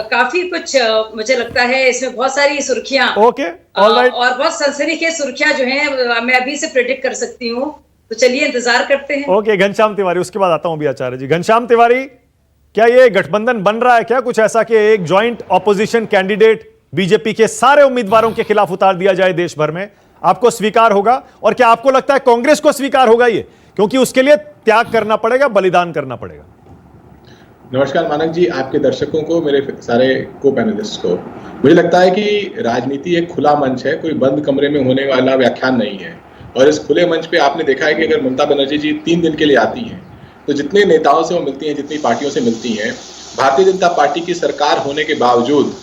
काफी कुछ मुझे लगता है इसमें बहुत सारी सुर्खियां, और बहुत सनसनीखेज सुर्खियां जो हैं मैं अभी से प्रेडिक्ट कर सकती हूँ तो चलिए इंतजार करते हैं। ओके, घनश्याम तिवारी, उसके बाद आता हूं अभी आचार्य जी। घनश्याम तिवारी, क्या ये गठबंधन बन रहा है क्या कुछ ऐसा कि एक जॉइंट ऑपोजिशन कैंडिडेट बीजेपी के सारे उम्मीदवारों के खिलाफ उतार दिया जाए देश भर में? आपको स्वीकार होगा? और क्या आपको लगता है कांग्रेस को स्वीकार होगा ये, क्योंकि उसके लिए त्याग करना पड़ेगा, बलिदान करना पड़ेगा? नमस्कार मानक जी, आपके दर्शकों को, मेरे सारे को पैनलिस्ट को। मुझे लगता है कि राजनीति एक खुला मंच है, कोई बंद कमरे में होने वाला व्याख्यान नहीं है। और इस खुले मंच पे आपने देखा है कि अगर ममता बनर्जी जी 3 दिन के लिए आती हैं तो जितने नेताओं से वो मिलती हैं, जितनी पार्टियों से मिलती हैं, भारतीय जनता पार्टी की सरकार होने के बावजूद,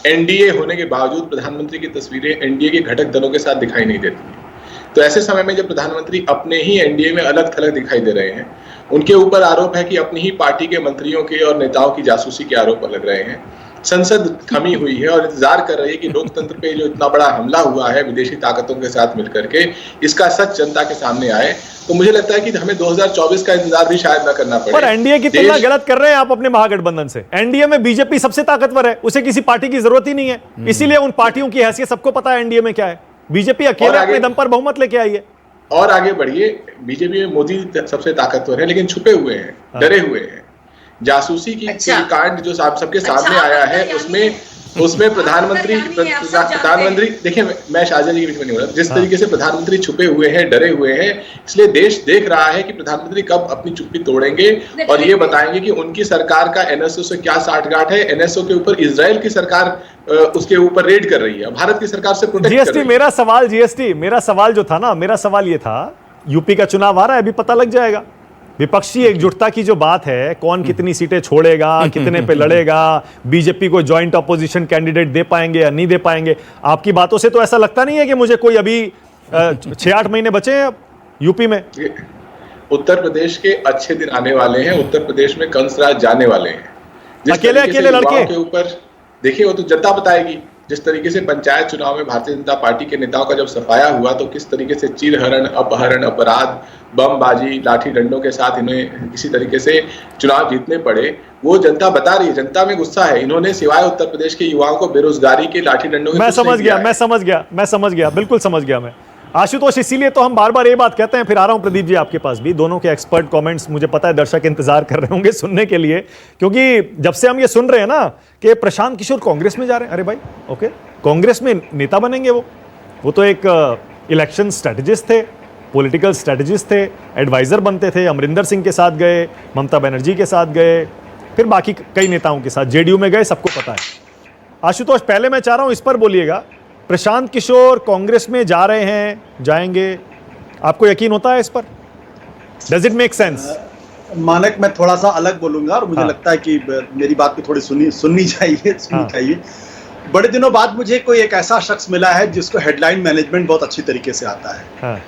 एनडीए होने के बावजूद प्रधानमंत्री की तस्वीरें एनडीए के घटक दलों के साथ दिखाई नहीं देती। तो ऐसे समय में जब प्रधानमंत्री अपने ही एनडीए में अलग थलग दिखाई दे रहे हैं, उनके ऊपर आरोप है कि अपनी ही पार्टी के मंत्रियों के और नेताओं की जासूसी के आरोप लग रहे हैं, संसद थमी हुई है और इंतजार कर रही है कि लोकतंत्र पे जो इतना बड़ा हमला हुआ है विदेशी ताकतों के साथ मिलकर के, इसका सच जनता के सामने आए, तो मुझे लगता है कि हमें 2024 का इंतजार भी शायद न करना पड़े। पर एनडीए की तुलना गलत कर रहे हैं आप अपने महागठबंधन से। एनडीए में बीजेपी सबसे ताकतवर है, उसे किसी पार्टी की जरूरत ही नहीं है, इसीलिए उन पार्टियों की हैसियत सबको पता है एनडीए में क्या है। बीजेपी अकेले अपने दम पर बहुमत लेके आई है। और आगे बढ़िए, बीजेपी में मोदी सबसे ताकतवर है, लेकिन छुपे हुए हैं, डरे हुए हैं। जासूसी की कांड जो सबके सामने आया है, उसमें प्रधानमंत्री देखिए, मैं शाहजहां जी के बीच में नहीं बोल रहा, जिस तरीके से प्रधानमंत्री छुपे हुए हैं, डरे हुए हैं, इसलिए देश देख रहा है कि प्रधानमंत्री कब अपनी चुप्पी तोड़ेंगे और ये बताएंगे कि उनकी सरकार का एनएसओ से क्या साठगांठ है। एनएसओ के ऊपर इजराइल की सरकार उसके ऊपर रेड कर रही है, भारत की सरकार से प्रोटेक्ट कर रही है। मेरा सवाल जो था ना, मेरा सवाल ये था, यूपी का चुनाव आ रहा है, अभी पता लग जाएगा। विपक्षी एकजुटता की जो बात है, कौन कितनी सीटें छोड़ेगा, कितने पे लड़ेगा, बीजेपी को जॉइंट ऑपोजिशन कैंडिडेट दे पाएंगे या नहीं दे पाएंगे, आपकी बातों से तो ऐसा लगता नहीं है कि मुझे कोई अभी 6-8 महीने बचे हैं यूपी में। उत्तर प्रदेश के अच्छे दिन आने वाले हैं, उत्तर प्रदेश में कंसराज जाने वाले हैं। अकेले लड़के के ऊपर देखिए, वो तो जनता बताएगी। जिस तरीके से पंचायत चुनाव में भारतीय जनता पार्टी के नेताओं का जब सफाया हुआ, तो किस तरीके से चीरहरण, अपहरण, अपराध, बमबाजी, लाठी डंडों के साथ इन्हें किसी तरीके से चुनाव जीतने पड़े, वो जनता बता रही है। जनता में गुस्सा है। इन्होंने सिवाय उत्तर प्रदेश के युवाओं को बेरोजगारी के लाठी डंडों के मैं समझ गया, बिल्कुल समझ गया मैं। आशुतोष, इसीलिए तो हम बार बार ये बात कहते हैं। फिर आ रहा हूं प्रदीप जी आपके पास भी, दोनों के एक्सपर्ट कमेंट्स मुझे पता है दर्शक इंतजार कर रहे होंगे सुनने के लिए, क्योंकि जब से हम ये सुन रहे हैं ना कि प्रशांत किशोर कांग्रेस में जा रहे हैं, अरे भाई ओके, कांग्रेस में नेता बनेंगे वो तो एक इलेक्शन स्ट्रेटेजिस्ट थे, पॉलिटिकल स्ट्रेटेजिस्ट थे, एडवाइजर बनते थे, अमरिंदर सिंह के साथ गए, ममता बनर्जी के साथ गए, फिर बाकी कई नेताओं के साथ जेडीयू में गए, सबको पता है। आशुतोष, पहले मैं चाह रहा हूं इस पर बोलिएगा, प्रशांत किशोर कांग्रेस में जा रहे हैं, जाएंगे, आपको यकीन होता है इस पर? Does it make sense? मानक, मैं थोड़ा सा अलग बोलूंगा और मुझे लगता है कि मेरी बात को थोड़ी सुननी चाहिए। बड़े दिनों बाद मुझे कोई एक ऐसा शख्स मिला है जिसको हेडलाइन मैनेजमेंट बहुत अच्छी तरीके से आता है।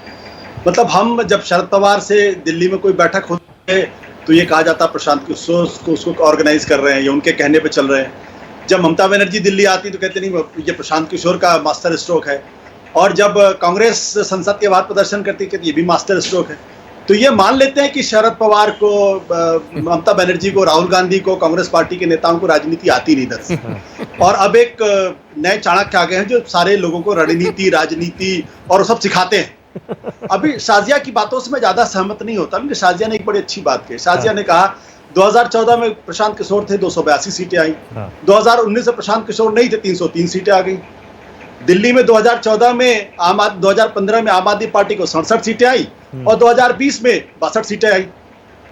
मतलब हम जब शरद पवार से दिल्ली में कोई बैठक होती है तो ये कहा जाता प्रशांत किशोर उसको ऑर्गेनाइज कर रहे हैं, या उनके कहने पे चल रहे हैं। जब ममता बनर्जी दिल्ली आती तो कहते नहीं ये प्रशांत किशोर का मास्टर स्ट्रोक है, और जब कांग्रेस संसद के बाद प्रदर्शन करती है ये भी मास्टर स्ट्रोक है। तो ये मान लेते हैं कि शरद पवार को, ममता बनर्जी को, राहुल गांधी को, कांग्रेस पार्टी के नेताओं को राजनीति आती नहीं दरअसल। और अब एक नए चाणक्य आ गए हैं जो सारे लोगों को रणनीति, राजनीति और सब सिखाते हैं। अभी शाजिया की बातों से मैं ज्यादा सहमत नहीं होता, लेकिन शाजिया ने एक बड़ी अच्छी बात कही। शाजिया ने कहा 2014 में प्रशांत किशोर थे, 282 सीटें आई। 2019 में प्रशांत किशोर नहीं थे, 303 सीटें आ गई। दिल्ली में 2014 में 2015 में आम आदमी पार्टी को 67 सीटें आई और 2020 में 62 सीटें आई,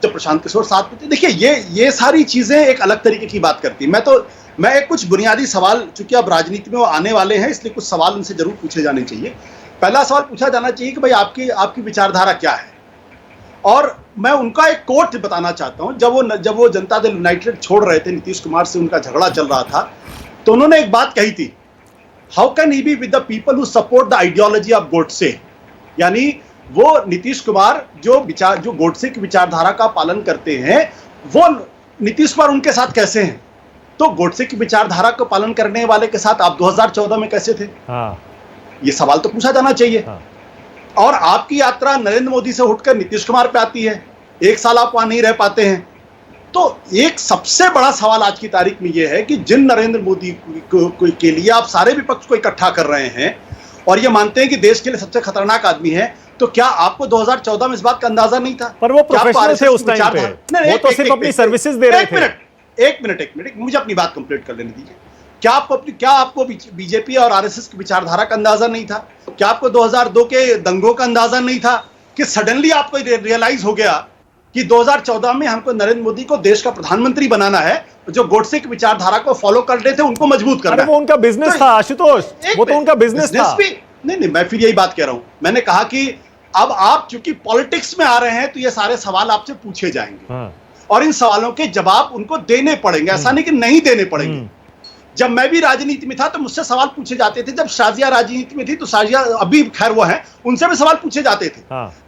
जब प्रशांत किशोर साथ में थे। देखिए, ये सारी चीजें एक अलग तरीके की बात करती है। मैं एक कुछ बुनियादी सवाल, चूंकि अब राजनीति में वो आने वाले हैं, इसलिए कुछ सवाल उनसे जरूर पूछे जाने चाहिए। पहला सवाल पूछा जाना चाहिए कि भाई आपकी विचारधारा क्या है। और मैं उनका एक कोट बताना चाहता हूं। जब वो जनता दल यूनाइटेड छोड़ रहे थे, नीतीश कुमार से उनका झगड़ा चल रहा था, तो उन्होंने एक बात कही थी, how can he be with the people who support the ideology of Godse. यानी वो नीतीश कुमार जो गोडसे की विचारधारा का पालन करते हैं, वो नीतीश कुमार उनके साथ कैसे हैं? तो गोडसे की विचारधारा को पालन करने वाले के साथ आप 2014 में कैसे थे? ये सवाल तो पूछा जाना चाहिए। और आपकी यात्रा नरेंद्र मोदी से उठकर नीतीश कुमार पे आती है, एक साल आप वहां नहीं रह पाते हैं। तो एक सबसे बड़ा सवाल आज की तारीख में यह है कि जिन नरेंद्र मोदी के लिए आप सारे विपक्ष को इकट्ठा कर रहे हैं और ये मानते हैं कि देश के लिए सबसे खतरनाक आदमी है, तो क्या आपको 2014 में इस बात का अंदाजा नहीं था? पर वो क्या आपको प्रोफेशनल थे RSS उस की टाइम पे, विचारधारा- वो तो सिर्फ अपनी सर्विसेज दे रहे थे। एक मिनट, मुझे अपनी बात कंप्लीट कर लेने दीजिए। क्या आपको बीजेपी और आरएसएस की विचारधारा का अंदाजा नहीं था? क्या आपको 2002 के दंगों का अंदाजा नहीं था कि सडनली आपको रियलाइज हो गया कि 2014 में हमको नरेंद्र मोदी को देश का प्रधानमंत्री बनाना है, जो गोडसे की विचारधारा को फॉलो कर रहे थे उनको मजबूत करना है। वो उनका बिजनेस था आशुतोष, वो तो उनका बिजनेस था। नहीं, मैं फिर यही बात कह रहा हूं। मैंने कहा कि अब आप चूंकि पॉलिटिक्स में आ रहे हैं तो ये सारे सवाल आपसे पूछे जाएंगे और इन सवालों के जवाब उनको देने पड़ेंगे, ऐसा नहीं कि नहीं देने पड़ेंगे। जब मैं भी राजनीति में था तो मुझसे सवाल पूछे जाते थे। जब शाजिया राजनीति में थी तो शाजिया अभी खैर वो है, उनसे भी सवाल पूछे जाते थे।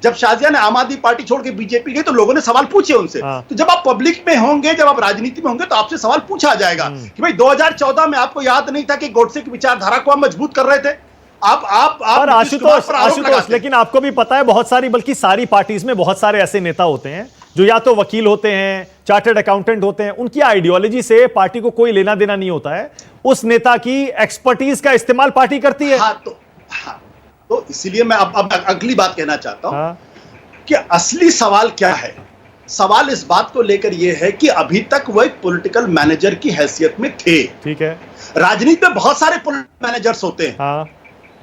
जब शाजिया ने आम आदमी पार्टी छोड़ के बीजेपी गई तो लोगों ने सवाल पूछे उनसे। तो जब आप पब्लिक में होंगे, जब आप राजनीति में होंगे तो आपसे सवाल पूछा जाएगा कि भाई 2014 में आपको याद नहीं था कि गोडसे की विचारधारा को हम मजबूत कर रहे थे? आप आशुतोष, लेकिन आपको भी पता है बहुत सारी, बल्कि सारी पार्टीज में बहुत सारे ऐसे नेता होते हैं जो या तो वकील होते हैं, चार्टर्ड अकाउंटेंट होते हैं, उनकी आइडियोलॉजी से पार्टी को कोई लेना देना नहीं होता है। उस नेता की एक्सपर्टीज का इस्तेमाल पार्टी करती है। तो इसीलिए मैं अब अगली बात कहना चाहता हूं कि असली सवाल क्या है। सवाल इस बात को लेकर यह है कि अभी तक वो एक पॉलिटिकल मैनेजर की हैसियत में थे। ठीक है, राजनीति में बहुत सारे पॉलिटिकल मैनेजर्स होते हैं,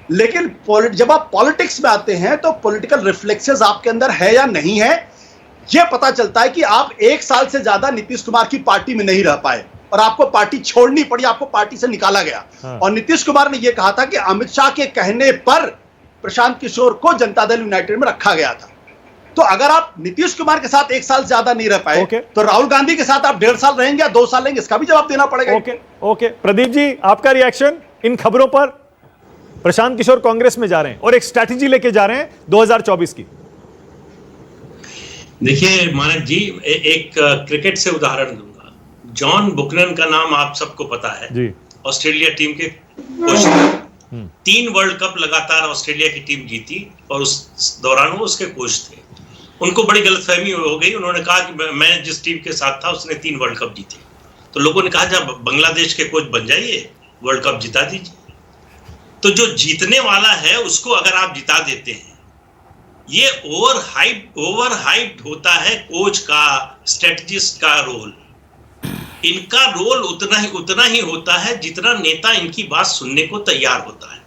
लेकिन जब आप पॉलिटिक्स में आते हैं तो पॉलिटिकल रिफ्लेक्सेस आपके अंदर है या नहीं है, यह पता चलता है कि आप 1 साल से ज्यादा नीतीश कुमार की पार्टी में नहीं रह पाए और आपको पार्टी छोड़नी पड़ी, आपको पार्टी से निकाला गया। और नीतीश कुमार ने यह कहा था कि अमित शाह के कहने पर प्रशांत किशोर को जनता दल यूनाइटेड में रखा गया था। तो अगर आप नीतीश कुमार के साथ 1 साल से ज्यादा नहीं रह पाए तो राहुल गांधी के साथ आप 1.5 साल रहेंगे या 2 साल रहेंगे, इसका भी जवाब देना पड़ेगा। ओके, प्रदीप जी, आपका रिएक्शन इन खबरों पर? प्रशांत किशोर कांग्रेस में जा रहे हैं और एक स्ट्रैटेजी लेके जा रहे हैं 2024 की। देखिए मानक जी, एक क्रिकेट से उदाहरण दूंगा। जॉन बुकनन का नाम आप सबको पता है जी, ऑस्ट्रेलिया टीम के कोच। 3 वर्ल्ड कप लगातार ऑस्ट्रेलिया की टीम जीती और उस दौरान वो उसके कोच थे। उनको बड़ी गलतफहमी हो गई। उन्होंने कहा कि मैं जिस टीम के साथ था उसने 3 वर्ल्ड कप जीते। तो लोगों ने कहा जब बांग्लादेश के कोच बन जाइए, वर्ल्ड कप जिता दीजिए। तो जो जीतने वाला है उसको अगर आप जिता देते हैं, ये ओवर हाइप होता है कोच का, स्ट्रेटजिस्ट का रोल। इनका रोल उतना ही होता है जितना नेता इनकी बात सुनने को तैयार होता है।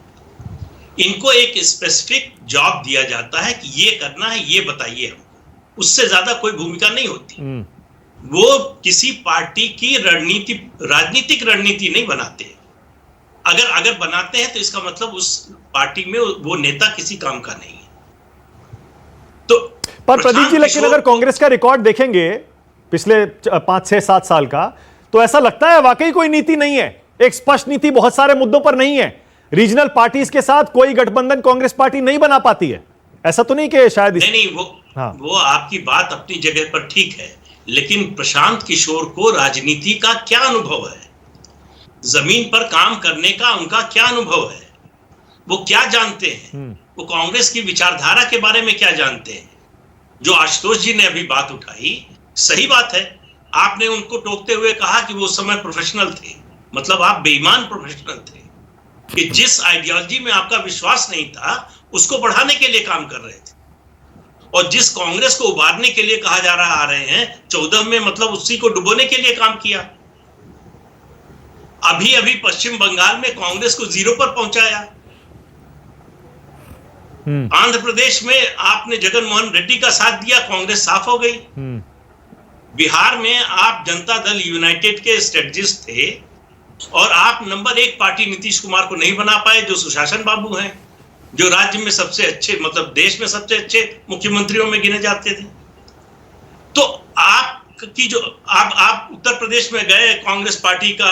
इनको एक स्पेसिफिक जॉब दिया जाता है कि ये करना है, ये बताइए हमको। उससे ज्यादा कोई भूमिका नहीं होती। वो किसी पार्टी की राजनीतिक रणनीति नहीं बनाते। अगर बनाते हैं तो इसका मतलब उस पार्टी में वो नेता किसी काम का नहीं है। तो पर प्रदीप जी, लेकिन अगर कांग्रेस का रिकॉर्ड देखेंगे पिछले 5-6-7 साल का, तो ऐसा लगता है वाकई कोई नीति नहीं है, एक स्पष्ट नीति बहुत सारे मुद्दों पर नहीं है। रीजनल पार्टीज के साथ कोई गठबंधन कांग्रेस पार्टी नहीं बना पाती है। ऐसा तो नहीं कि शायद नहीं, वो आपकी बात अपनी जगह पर ठीक है, लेकिन प्रशांत किशोर को राजनीति का क्या अनुभव है? जमीन पर काम करने का उनका क्या अनुभव है? वो क्या जानते हैं? वो कांग्रेस की विचारधारा के बारे में क्या जानते हैं? जो आशुतोष जी ने अभी बात उठाई, सही बात है। आपने उनको टोकते हुए कहा कि वो उस समय प्रोफेशनल थे, मतलब आप बेईमान प्रोफेशनल थे कि जिस आइडियोलॉजी में आपका विश्वास नहीं था उसको बढ़ाने के लिए काम कर रहे थे। और जिस कांग्रेस को उबारने के लिए कहा जा रहा आ रहे हैं 14 में, मतलब उसी को डुबोने के लिए काम किया। अभी पश्चिम बंगाल में कांग्रेस को 0 पर पहुंचाया। आंध्र प्रदेश में आपने जगन मोहन रेड्डी का साथ दिया, कांग्रेस साफ हो गई। बिहार में आप जनता दल यूनाइटेड के स्ट्रेटजिस्ट थे और आप नंबर 1 पार्टी नीतीश कुमार को नहीं बना पाए, जो सुशासन बाबू हैं, जो राज्य में सबसे अच्छे, मतलब देश में सबसे अच्छे मुख्यमंत्रियों में गिने जाते थे। तो आपकी जो आप उत्तर प्रदेश में गए कांग्रेस पार्टी का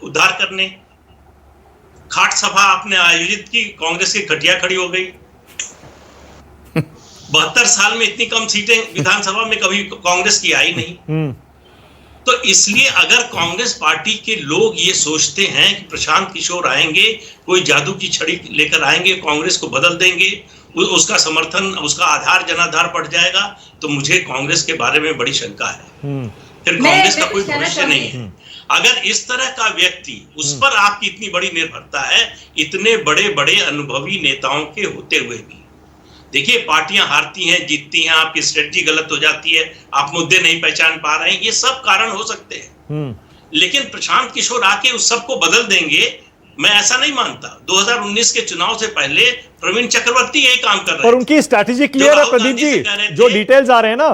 उद्धार करने, खाट सभा आपने आयोजित की, कांग्रेस की खटिया खड़ी हो गई। 72 साल में इतनी कम सीटें विधानसभा में कभी कांग्रेस की आई नहीं। तो इसलिए अगर कांग्रेस पार्टी के लोग ये सोचते हैं कि प्रशांत किशोर आएंगे, कोई जादू की छड़ी लेकर आएंगे, कांग्रेस को बदल देंगे, उसका समर्थन, उसका आधार जनाधार बढ़ जाएगा, तो मुझे कांग्रेस के बारे में बड़ी शंका है। फिर कांग्रेस का कोई भविष्य नहीं है। अगर इस तरह का व्यक्ति, उस पर आपकी इतनी बड़ी निर्भरता है, इतने बड़े बड़े अनुभवी नेताओं के होते हुए भी, देखिए पार्टियां हारती हैं, जीतती हैं, आपकी स्ट्रेटजी गलत हो जाती है, आप मुद्दे नहीं पहचान पा रहे हैं, ये सब कारण हो सकते हैं। लेकिन प्रशांत किशोर आके उस सब को बदल देंगे, मैं ऐसा नहीं मानता। 2019 के चुनाव से पहले प्रवीण चक्रवर्ती यही काम कर रहे हैं। और उनकी स्ट्रैटेजी क्लियर है प्रदीप जी, जो डिटेल्स आ रहे हैं ना,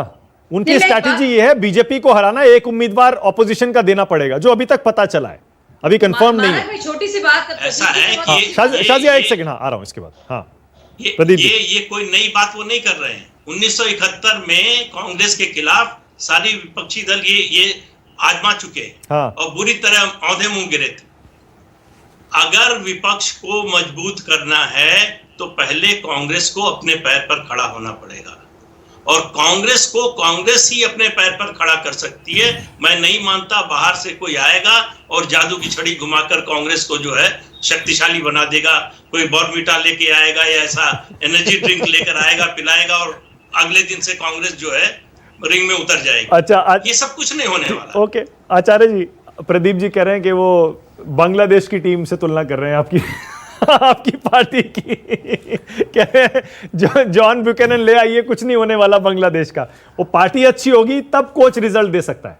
उनकी स्ट्रैटेजी ये है बीजेपी को हराना, एक उम्मीदवार ऑपोजिशन का देना पड़ेगा, जो अभी तक पता चला है, अभी कंफर्म नहीं है। छोटी सी बात ऐसा है कि शाजिया एक सेकंड, हाँ आ रहा हूं इसके बाद। हाँ प्रदीप ये कोई नई बात वो नहीं कर रहे हैं। 1971 में कांग्रेस के खिलाफ सारी विपक्षी दल ये आजमा चुके हैं। हाँ। और बुरी तरह औंधे मुंह गिरे थे। अगर विपक्ष को मजबूत करना है तो पहले कांग्रेस को अपने पैर पर खड़ा होना पड़ेगा, और कांग्रेस को कांग्रेस ही अपने पैर पर खड़ा कर सकती है। मैं नहीं मानता बाहर से कोई आएगा और जादू की छड़ी घुमाकर कांग्रेस को जो है शक्तिशाली बना देगा। कोई बॉर्नविटा लेके आएगा या ऐसा एनर्जी ड्रिंक लेकर आएगा, पिलाएगा, और अगले दिन से कांग्रेस जो है रिंग में उतर जाएगी। अच्छा, ये सब कुछ नहीं होने वाला। ओके आचार्य जी, प्रदीप जी कह रहे हैं कि वो बांग्लादेश की टीम से तुलना कर रहे हैं आपकी आपकी पार्टी की। कह रहे हैं जो जॉन ब्यूकेनन ले आइए, कुछ नहीं होने वाला बांग्लादेश का, वो पार्टी अच्छी होगी तब कोच रिजल्ट दे सकता है,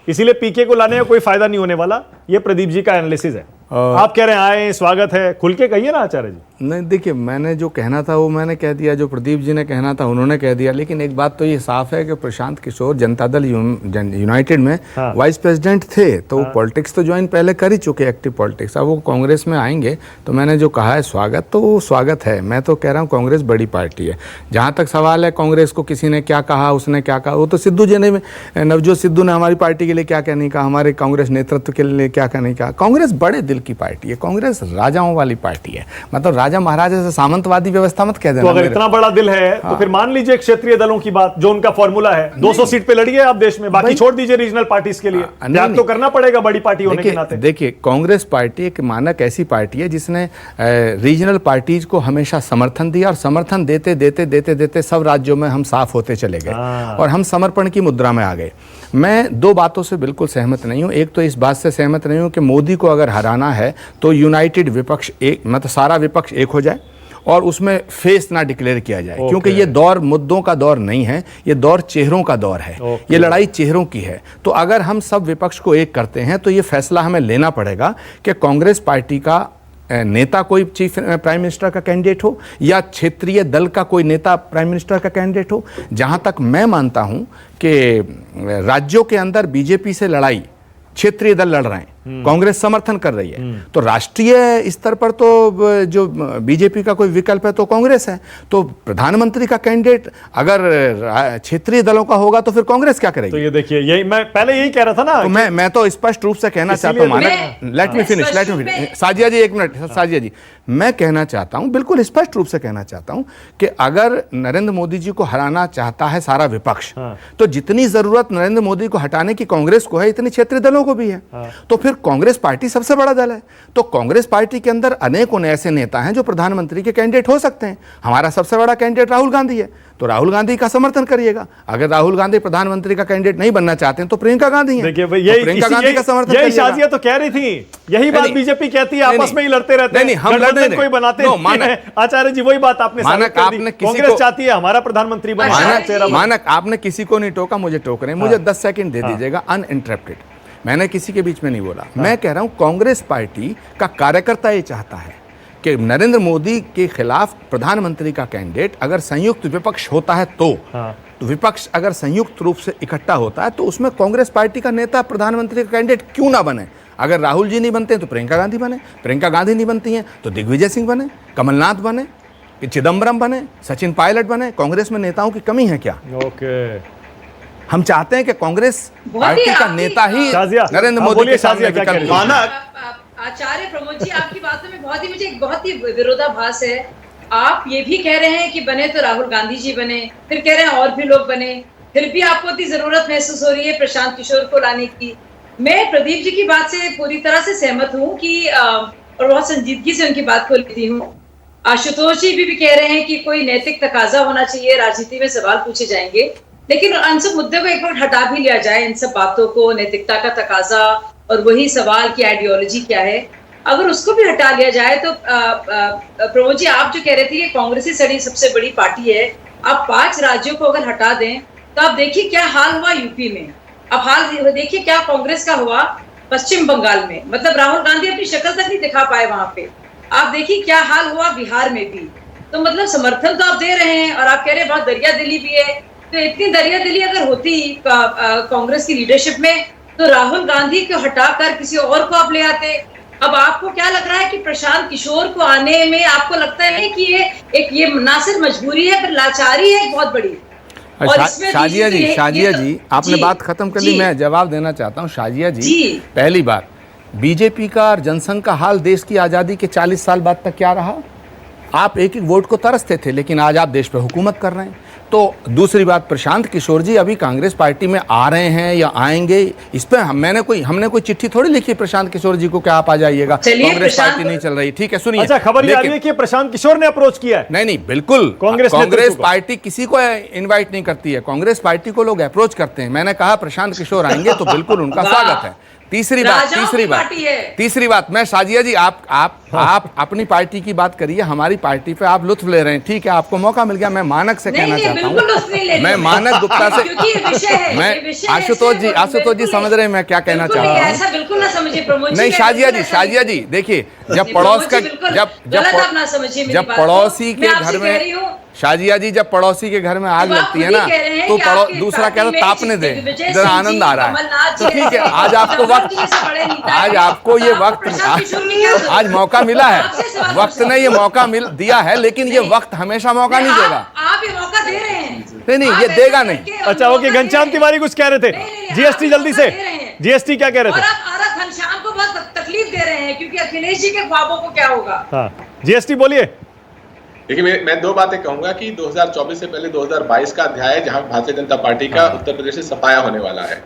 इसीलिए पीके को लाने का कोई फायदा नहीं होने वाला। ये प्रदीप जी का एनालिसिस है। आप कह रहे हैं आए, स्वागत है, खुल के कहिए ना आचार्य जी। नहीं देखिए, मैंने जो कहना था वो मैंने कह दिया, जो प्रदीप जी ने कहना था उन्होंने कह दिया। लेकिन एक बात तो ये साफ है कि प्रशांत किशोर जनता दल यूनाइटेड में वाइस प्रेसिडेंट थे, तो वो पॉलिटिक्स तो ज्वाइन पहले कर ही चुके, एक्टिव पॉलिटिक्स। अब वो कांग्रेस में आएंगे तो मैंने जो कहा है स्वागत, तो वो स्वागत है। मैं तो कह रहा हूँ कांग्रेस बड़ी पार्टी है। जहाँ तक सवाल है कांग्रेस को किसी ने क्या कहा, उसने क्या कहा, वो तो सिद्धू जी ने, नवजोत सिद्धू ने हमारी पार्टी के लिए क्या क्या नहीं कहा, हमारे कांग्रेस नेतृत्व के लिए क्या क्या नहीं कहा। कांग्रेस बड़े दिल की पार्टी है, कांग्रेस राजाओं वाली पार्टी है। मतलब राजा महाराजा से सामंतवादी व्यवस्था मत कह देना। तो अगर इतना बड़ा दिल है तो फिर मान लीजिए क्षेत्रीय दलों की बात, जो उनका फॉर्मूला है, 200 सीट पे लड़िए आप देश में, बाकी छोड़ दीजिए रीजनल पार्टीज के लिए। त्याग तो करना पड़ेगा बड़ी पार्टी होने के नाते। देखिए, कांग्रेस पार्टी एक मानक ऐसी पार्टी है जिसने रीजनल पार्टीज को हमेशा समर्थन दिया, और समर्थन देते देते देते देते सब राज्यों में हम साफ होते चले गए और हम समर्पण की मुद्रा में आ गए। मैं दो बातों से बिल्कुल सहमत नहीं हूं। एक तो इस बात से सहमत नहीं हूं कि मोदी को अगर हराना है तो यूनाइटेड विपक्ष एक, मतलब सारा विपक्ष एक हो जाए और उसमें फेस ना डिक्लेयर किया जाए, क्योंकि ये दौर मुद्दों का दौर नहीं है, ये दौर चेहरों का दौर है। ये लड़ाई चेहरों की है। तो अगर हम सब विपक्ष को एक करते हैं तो ये फैसला हमें लेना पड़ेगा कि कांग्रेस पार्टी का नेता कोई चीफ प्राइम मिनिस्टर का कैंडिडेट हो या क्षेत्रीय दल का कोई नेता प्राइम मिनिस्टर का कैंडिडेट हो। जहां तक मैं मानता हूं कि राज्यों के अंदर बीजेपी से लड़ाई क्षेत्रीय दल लड़ रहे हैं, कांग्रेस समर्थन कर रही है, तो राष्ट्रीय स्तर पर तो जो बीजेपी का कोई विकल्प है तो कांग्रेस है। तो प्रधानमंत्री का कैंडिडेट अगर क्षेत्रीय दलों का होगा तो फिर कांग्रेस क्या करेगी? तो ये देखिए, यही मैं पहले यही कह रहा था ना। तो मैं तो स्पष्ट रूप से कहना चाहता हूं, मानक, लेट मी फिनिश। साजिया जी एक मिनट, साजिया जी, मैं कहना चाहता हूं, बिल्कुल स्पष्ट रूप से कहना चाहता हूं कि अगर नरेंद्र मोदी जी को हराना चाहता है सारा विपक्ष, तो जितनी जरूरत नरेंद्र मोदी को हटाने की कांग्रेस को है, इतनी क्षेत्रीय दलों को भी है। तो फिर कांग्रेस पार्टी सबसे बड़ा दल है। तो कांग्रेस पार्टी के अंदर अनेकों ऐसे नेता हैं जो प्रधानमंत्री के कैंडिडेट हो सकते हैं। हमारा सबसे बड़ा कैंडिडेट राहुल गांधी है, तो राहुल गांधी का समर्थन करिएगा। अगर राहुल गांधी प्रधानमंत्री का कैंडिडेट नहीं बनना चाहते हैं तो प्रियंका गांधी हैं। देखिए, तो प्रियंका गांधी का समर्थन यही शाजिया तो कह रही थी, यही बात बीजेपी कहती है, आपस में ही लड़ते रहते हैं, हम लड़ते कोई बनाते हैं। आचार्य जी वही बात आपने कांग्रेस चाहती है हमारा प्रधानमंत्री बने। मानक आपने किसी को नहीं टोका, मुझे टोक रहे हैं। मुझे 10 सेकंड दे दीजिएगा अनइंटरप्टेड। मैंने किसी के बीच में नहीं बोला। मैं कह रहा हूं कांग्रेस पार्टी का कार्यकर्ता ये चाहता है कि नरेंद्र मोदी के खिलाफ प्रधानमंत्री का कैंडिडेट अगर संयुक्त विपक्ष होता है तो विपक्ष अगर संयुक्त रूप से इकट्ठा होता है तो उसमें कांग्रेस पार्टी का नेता प्रधानमंत्री का कैंडिडेट क्यों ना बने। अगर राहुल जी नहीं बनते तो प्रियंका गांधी बने, प्रियंका गांधी नहीं बनती हैं तो दिग्विजय सिंह बने, कमलनाथ बने, चिदम्बरम बने, सचिन पायलट बने। कांग्रेस में नेताओं की कमी है क्या? हम चाहते हैं कि कांग्रेस पार्टी का नेता ही नरेंद्र मोदी के सामने विकल्प। आचार्य प्रमोद जी, आपकी बातों में बहुत ही विरोधाभास है। आप ये भी कह रहे हैं कि बने तो राहुल गांधी जी बने, फिर कह रहे हैं और भी लोग बने, फिर भी आपको इतनी जरूरत महसूस हो रही है प्रशांत किशोर को लाने की। मैं प्रदीप जी की बात से पूरी तरह से सहमत हूँ कि और बहुत संजीदगी से उनकी बात को लेती हूँ। आशुतोष जी भी कह रहे हैं कि कोई नैतिक तकाजा होना चाहिए, राजनीति में सवाल पूछे जाएंगे, लेकिन उन सब मुद्दे को एक बार हटा भी लिया जाए, इन सब बातों को, नैतिकता का तकाजा और वही सवाल की आइडियोलॉजी क्या है। अगर उसको भी हटा लिया जाए तो प्रमोद जी आप जो कह रहे थे कि कांग्रेस ही सबसे बड़ी पार्टी है, आप 5 राज्यों को अगर हटा दें तो आप देखिए क्या हाल हुआ यूपी में, अब हाल देखिए क्या कांग्रेस का हुआ पश्चिम बंगाल में, मतलब राहुल गांधी अपनी शक्ल तक नहीं दिखा पाए वहां पे। आप देखिए क्या हाल हुआ बिहार में भी। तो मतलब समर्थन तो आप दे रहे हैं और आप कह रहे हैं बहुत दरिया दिली भी है, तो इतनी दरिया दिली अगर होती कांग्रेस की लीडरशिप में तो राहुल गांधी को हटाकर किसी और को आप ले आते। अब आपको क्या लग रहा है कि प्रशांत किशोर को आने में आपको लगता है कि ये ना सिर्फ मजबूरी है पर लाचारी है बहुत बड़ी। शाजिया जी आपने बात खत्म कर ली, मैं जवाब देना चाहता हूँ। शाजिया जी पहली बात, बीजेपी का और जनसंघ का हाल देश की आज़ादी के 40 साल बाद तक क्या रहा? आप एक वोट को तरसते थे, लेकिन आज आप देश पे हुकूमत कर रहे हैं। तो दूसरी बात, प्रशांत किशोर जी अभी कांग्रेस पार्टी में आ रहे हैं या आएंगे, इस पर हमने कोई चिट्ठी थोड़ी लिखी प्रशांत किशोर जी को कि आप आ जाइएगा, कांग्रेस पार्टी नहीं चल रही। ठीक है, सुनिए। अच्छा, खबर ये आ रही है कि प्रशांत किशोर ने अप्रोच किया है। नहीं, बिल्कुल कांग्रेस पार्टी किसी को इन्वाइट नहीं करती है, कांग्रेस पार्टी को लोग अप्रोच करते हैं। मैंने कहा प्रशांत किशोर आएंगे तो बिल्कुल उनका स्वागत है। तीसरी बात, मैं शाजिया जी आप अपनी पार्टी की बात करिए, हमारी पार्टी पे आप लुत्फ ले रहे हैं। ठीक है, आपको मौका मिल गया। मैं मानक से कहना चाहता हूँ, मैं मानक गुप्ता से, मैं आशुतोष जी समझ रहे हैं मैं क्या कहना चाहता हूँ। ऐसा बिल्कुल ना समझिए प्रमोद जी। नहीं शाजिया जी देखिए, जब पड़ोसी के घर में शाजिया जी जब पड़ोसी के घर में आग लगती है ना, तो दूसरा कहता है तापने दे, जरा आनंद आ रहा है। तो ठीक है, आज आपको ये वक्त, आज मौका मिला है, वक्त ने ये मौका दिया है, लेकिन ये वक्त हमेशा मौका नहीं देगा। आप ये मौका दे रहे हैं। नहीं, ये देगा नहीं। अच्छा, ओके, घनश्याम तिवारी कुछ कह रहे थे। जीएसटी जल्दी से, जीएसटी क्या कह रहे थे? आप घनश्याम को बहुत तकलीफ दे रहे हैं क्योंकि अखिलेश जी के ख्वाबों को क्या होगा। हाँ, जीएसटी बोलिए। देखिए, मैं 2 बातें कहूंगा कि 2024 से पहले 2022 का अध्याय है जहां भारतीय जनता पार्टी का उत्तर प्रदेश से सफाया होने वाला है,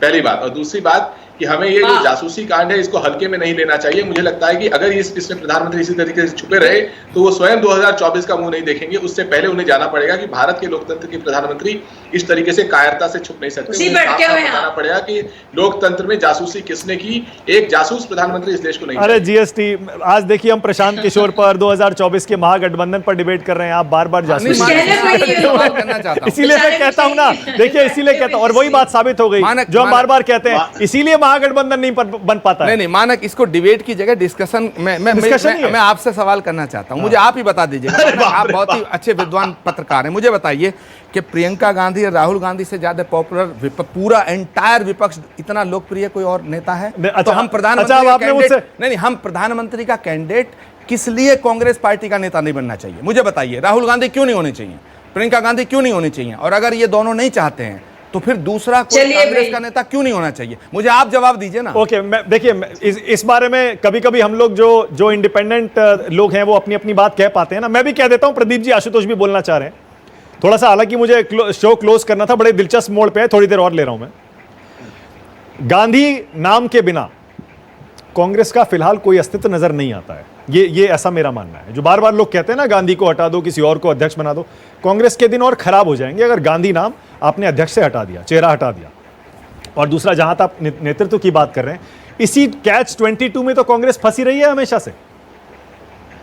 पहली बात। और दूसरी बात कि हमें ये जो जासूसी कांड है इसको हल्के में नहीं लेना चाहिए। मुझे लगता है कि अगर इसमें प्रधानमंत्री इसी तरीके से छुपे रहे तो वो स्वयं 2024 का मुंह नहीं देखेंगे। उससे पहले उन्हें जाना पड़ेगा कि भारत के लोकतंत्र के प्रधानमंत्री इस तरीके से कायरता से छुप नहीं सकते। बताना पड़ेगा कि लोकतंत्र में जासूसी किसने की। एक जासूस प्रधानमंत्री इस देश को नहीं। अरे जीएसटी, आज देखिए हम प्रशांत किशोर पर 2024 के महागठबंधन पर डिबेट कर रहे हैं, आप बार-बार जासूसी करना चाहता हूं। इसीलिए मैं कहता हूं ना, देखिए इसीलिए कहता हूं, और वही बात साबित हो गई जो हम बार-बार कहते हैं, इसीलिए महागठबंधन नहीं बन पाता है। नहीं, मानक इसको डिबेट की जगह डिस्कशन मैं आपसे सवाल करना चाहता हूं। मुझे आप ही बता दीजिएगा, आप बहुत ही अच्छे विद्वान पत्रकार हैं, मुझे बताइए कि प्रियंका गांधी और राहुल गांधी से ज्यादा पॉपुलर पूरा एंटायर विपक्ष इतना लोकप्रिय कोई और नेता है? तो हम प्रधानमंत्री का कैंडिडेट किस लिए कांग्रेस पार्टी का नेता नहीं बनना चाहिए? मुझे बताइए, राहुल गांधी क्यों नहीं होने चाहिए, प्रियंका गांधी क्यों नहीं होनी चाहिए? और अगर ये दोनों नहीं चाहते हैं तो फिर दूसरा कोई कांग्रेस का नेता क्यों नहीं होना चाहिए? मुझे आप जवाब दीजिए ना। ओके, देखिए इस बारे में कभी कभी हम लोग जो इंडिपेंडेंट लोग हैं वो अपनी अपनी बात कह पाते हैं ना। मैं भी कह देता हूं, प्रदीप जी, आशुतोष भी बोलना चाह रहे हैं थोड़ा सा, हालांकि मुझे शो क्लोज करना था, बड़े दिलचस्प मोड़ पे है, थोड़ी देर और ले रहा हूं मैं। गांधी नाम के बिना कांग्रेस का फिलहाल कोई अस्तित्व नजर नहीं आता है, ये ऐसा मेरा मानना है। जो बार बार लोग कहते हैं ना गांधी को हटा दो, किसी और को अध्यक्ष बना दो, कांग्रेस के दिन और खराब हो जाएंगे अगर गांधी नाम आपने अध्यक्ष से हटा दिया, चेहरा हटा दिया। और दूसरा, जहां तक आप नेतृत्व की बात कर रहे हैं, इसी कैच 22 में तो कांग्रेस फंसी रही है हमेशा से।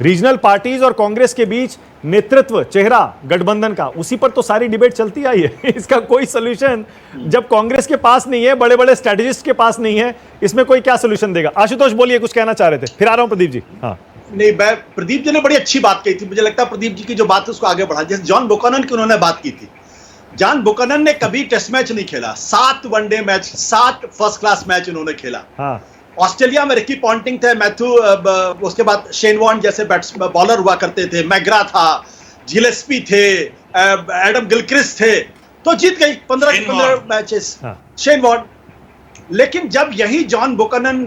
रीजनल पार्टीज और कांग्रेस के बीच नेतृत्व, चेहरा गठबंधन का, उसी पर तो सारी डिबेट चलती आई है। इसका कोई सोल्यूशन जब कांग्रेस के पास नहीं है, बड़े बड़े स्ट्रेटेजिस्ट के पास नहीं है, इसमें कोई क्या सोल्यूशन देगा? आशुतोष बोलिए, कुछ कहना चाह रहे थे, फिर आ रहा हूं प्रदीप जी। हाँ नहीं, प्रदीप जी ने बड़ी अच्छी बात कही थी, मुझे लगता है प्रदीप जी की जो बात है उसको आगे बढ़ा। जैसे जॉन बुकनन की उन्होंने बात की थी, जॉन बुकनन ने कभी टेस्ट मैच नहीं खेला, 7 one day match, 7 first class match उन्होंने खेला। हाँ। ऑस्ट्रेलिया में रिकी पॉन्टिंग थे, मैथ्यू, उसके बाद शेन वॉर्न जैसे बॉलर हुआ करते थे, मैग्रा था, जिलेस्पी थे, एडम गिलक्रिस्ट थे, तो जीत गई 15 मैचेस शेन वॉर्न। लेकिन जब यही जॉन बुकनन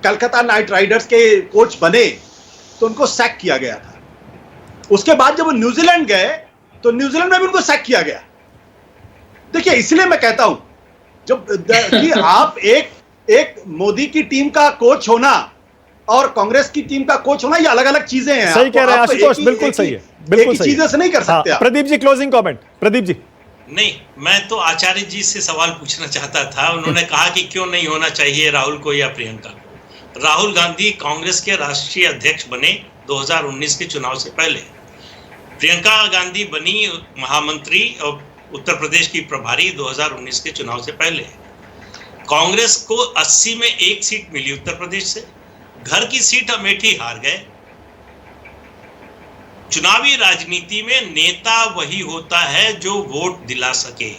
कलकत्ता नाइट राइडर्स के कोच बने तो उनको सैक किया गया था। उसके बाद जब वो न्यूजीलैंड गए तो न्यूजीलैंड में भी उनको सैक किया गया। देखिए, इसलिए मैं कहता हूं जब कि आप एक मोदी की टीम का कोच होना और कांग्रेस की टीम का कोच होना, ये अलग अलग चीजें हैं। सही कह रहे हैं आशुतोष, बिल्कुल सही है, बिल्कुल सही चीजें से नहीं कर सकते। Pradeep ji, closing comment. प्रदीप जी। नहीं, मैं तो आचार्य जी से सवाल पूछना चाहता था। उन्होंने कहा कि क्यों नहीं होना चाहिए राहुल को या प्रियंका को। राहुल गांधी कांग्रेस के राष्ट्रीय अध्यक्ष बने 2019 के चुनाव से पहले। प्रियंका गांधी बनी महामंत्री और उत्तर प्रदेश की प्रभारी 2019 के चुनाव से पहले। कांग्रेस को 80 में 1 सीट मिली उत्तर प्रदेश से, घर की सीट अमेठी हार गए। चुनावी राजनीति में नेता वही होता है जो वोट दिला सके।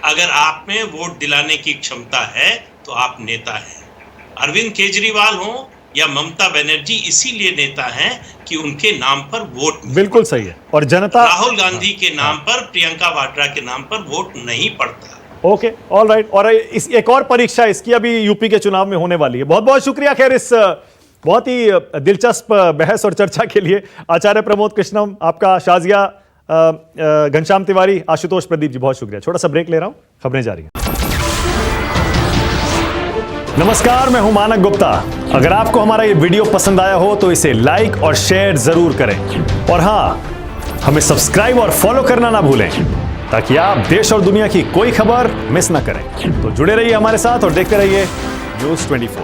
अगर आप में वोट दिलाने की क्षमता है तो आप नेता हैं। अरविंद केजरीवाल हो या ममता बनर्जी इसीलिए नेता हैं कि उनके नाम पर वोट, बिल्कुल सही है, और जनता राहुल गांधी के नाम पर, प्रियंका वाड्रा के नाम पर वोट नहीं पड़ता। Okay, all right. और एक और परीक्षा इसकी अभी यूपी के चुनाव में होने वाली है। बहुत बहुत शुक्रिया खैर इस बहुत ही दिलचस्प बहस और चर्चा के लिए। आचार्य प्रमोद कृष्णम, आपका, शाजिया, घनश्याम तिवारी, आशुतोष प्रदीप जी, बहुत शुक्रिया। छोटा सा ब्रेक ले रहा हूं, खबरें जारी हैं। नमस्कार, मैं हूं मानक गुप्ता। अगर आपको हमारा ये वीडियो पसंद आया हो तो इसे लाइक और शेयर जरूर करें, और हां, हमें सब्सक्राइब और फॉलो करना ना भूलें ताकि आप देश और दुनिया की कोई खबर मिस ना करें। तो जुड़े रहिए हमारे साथ और देखते रहिए News 24।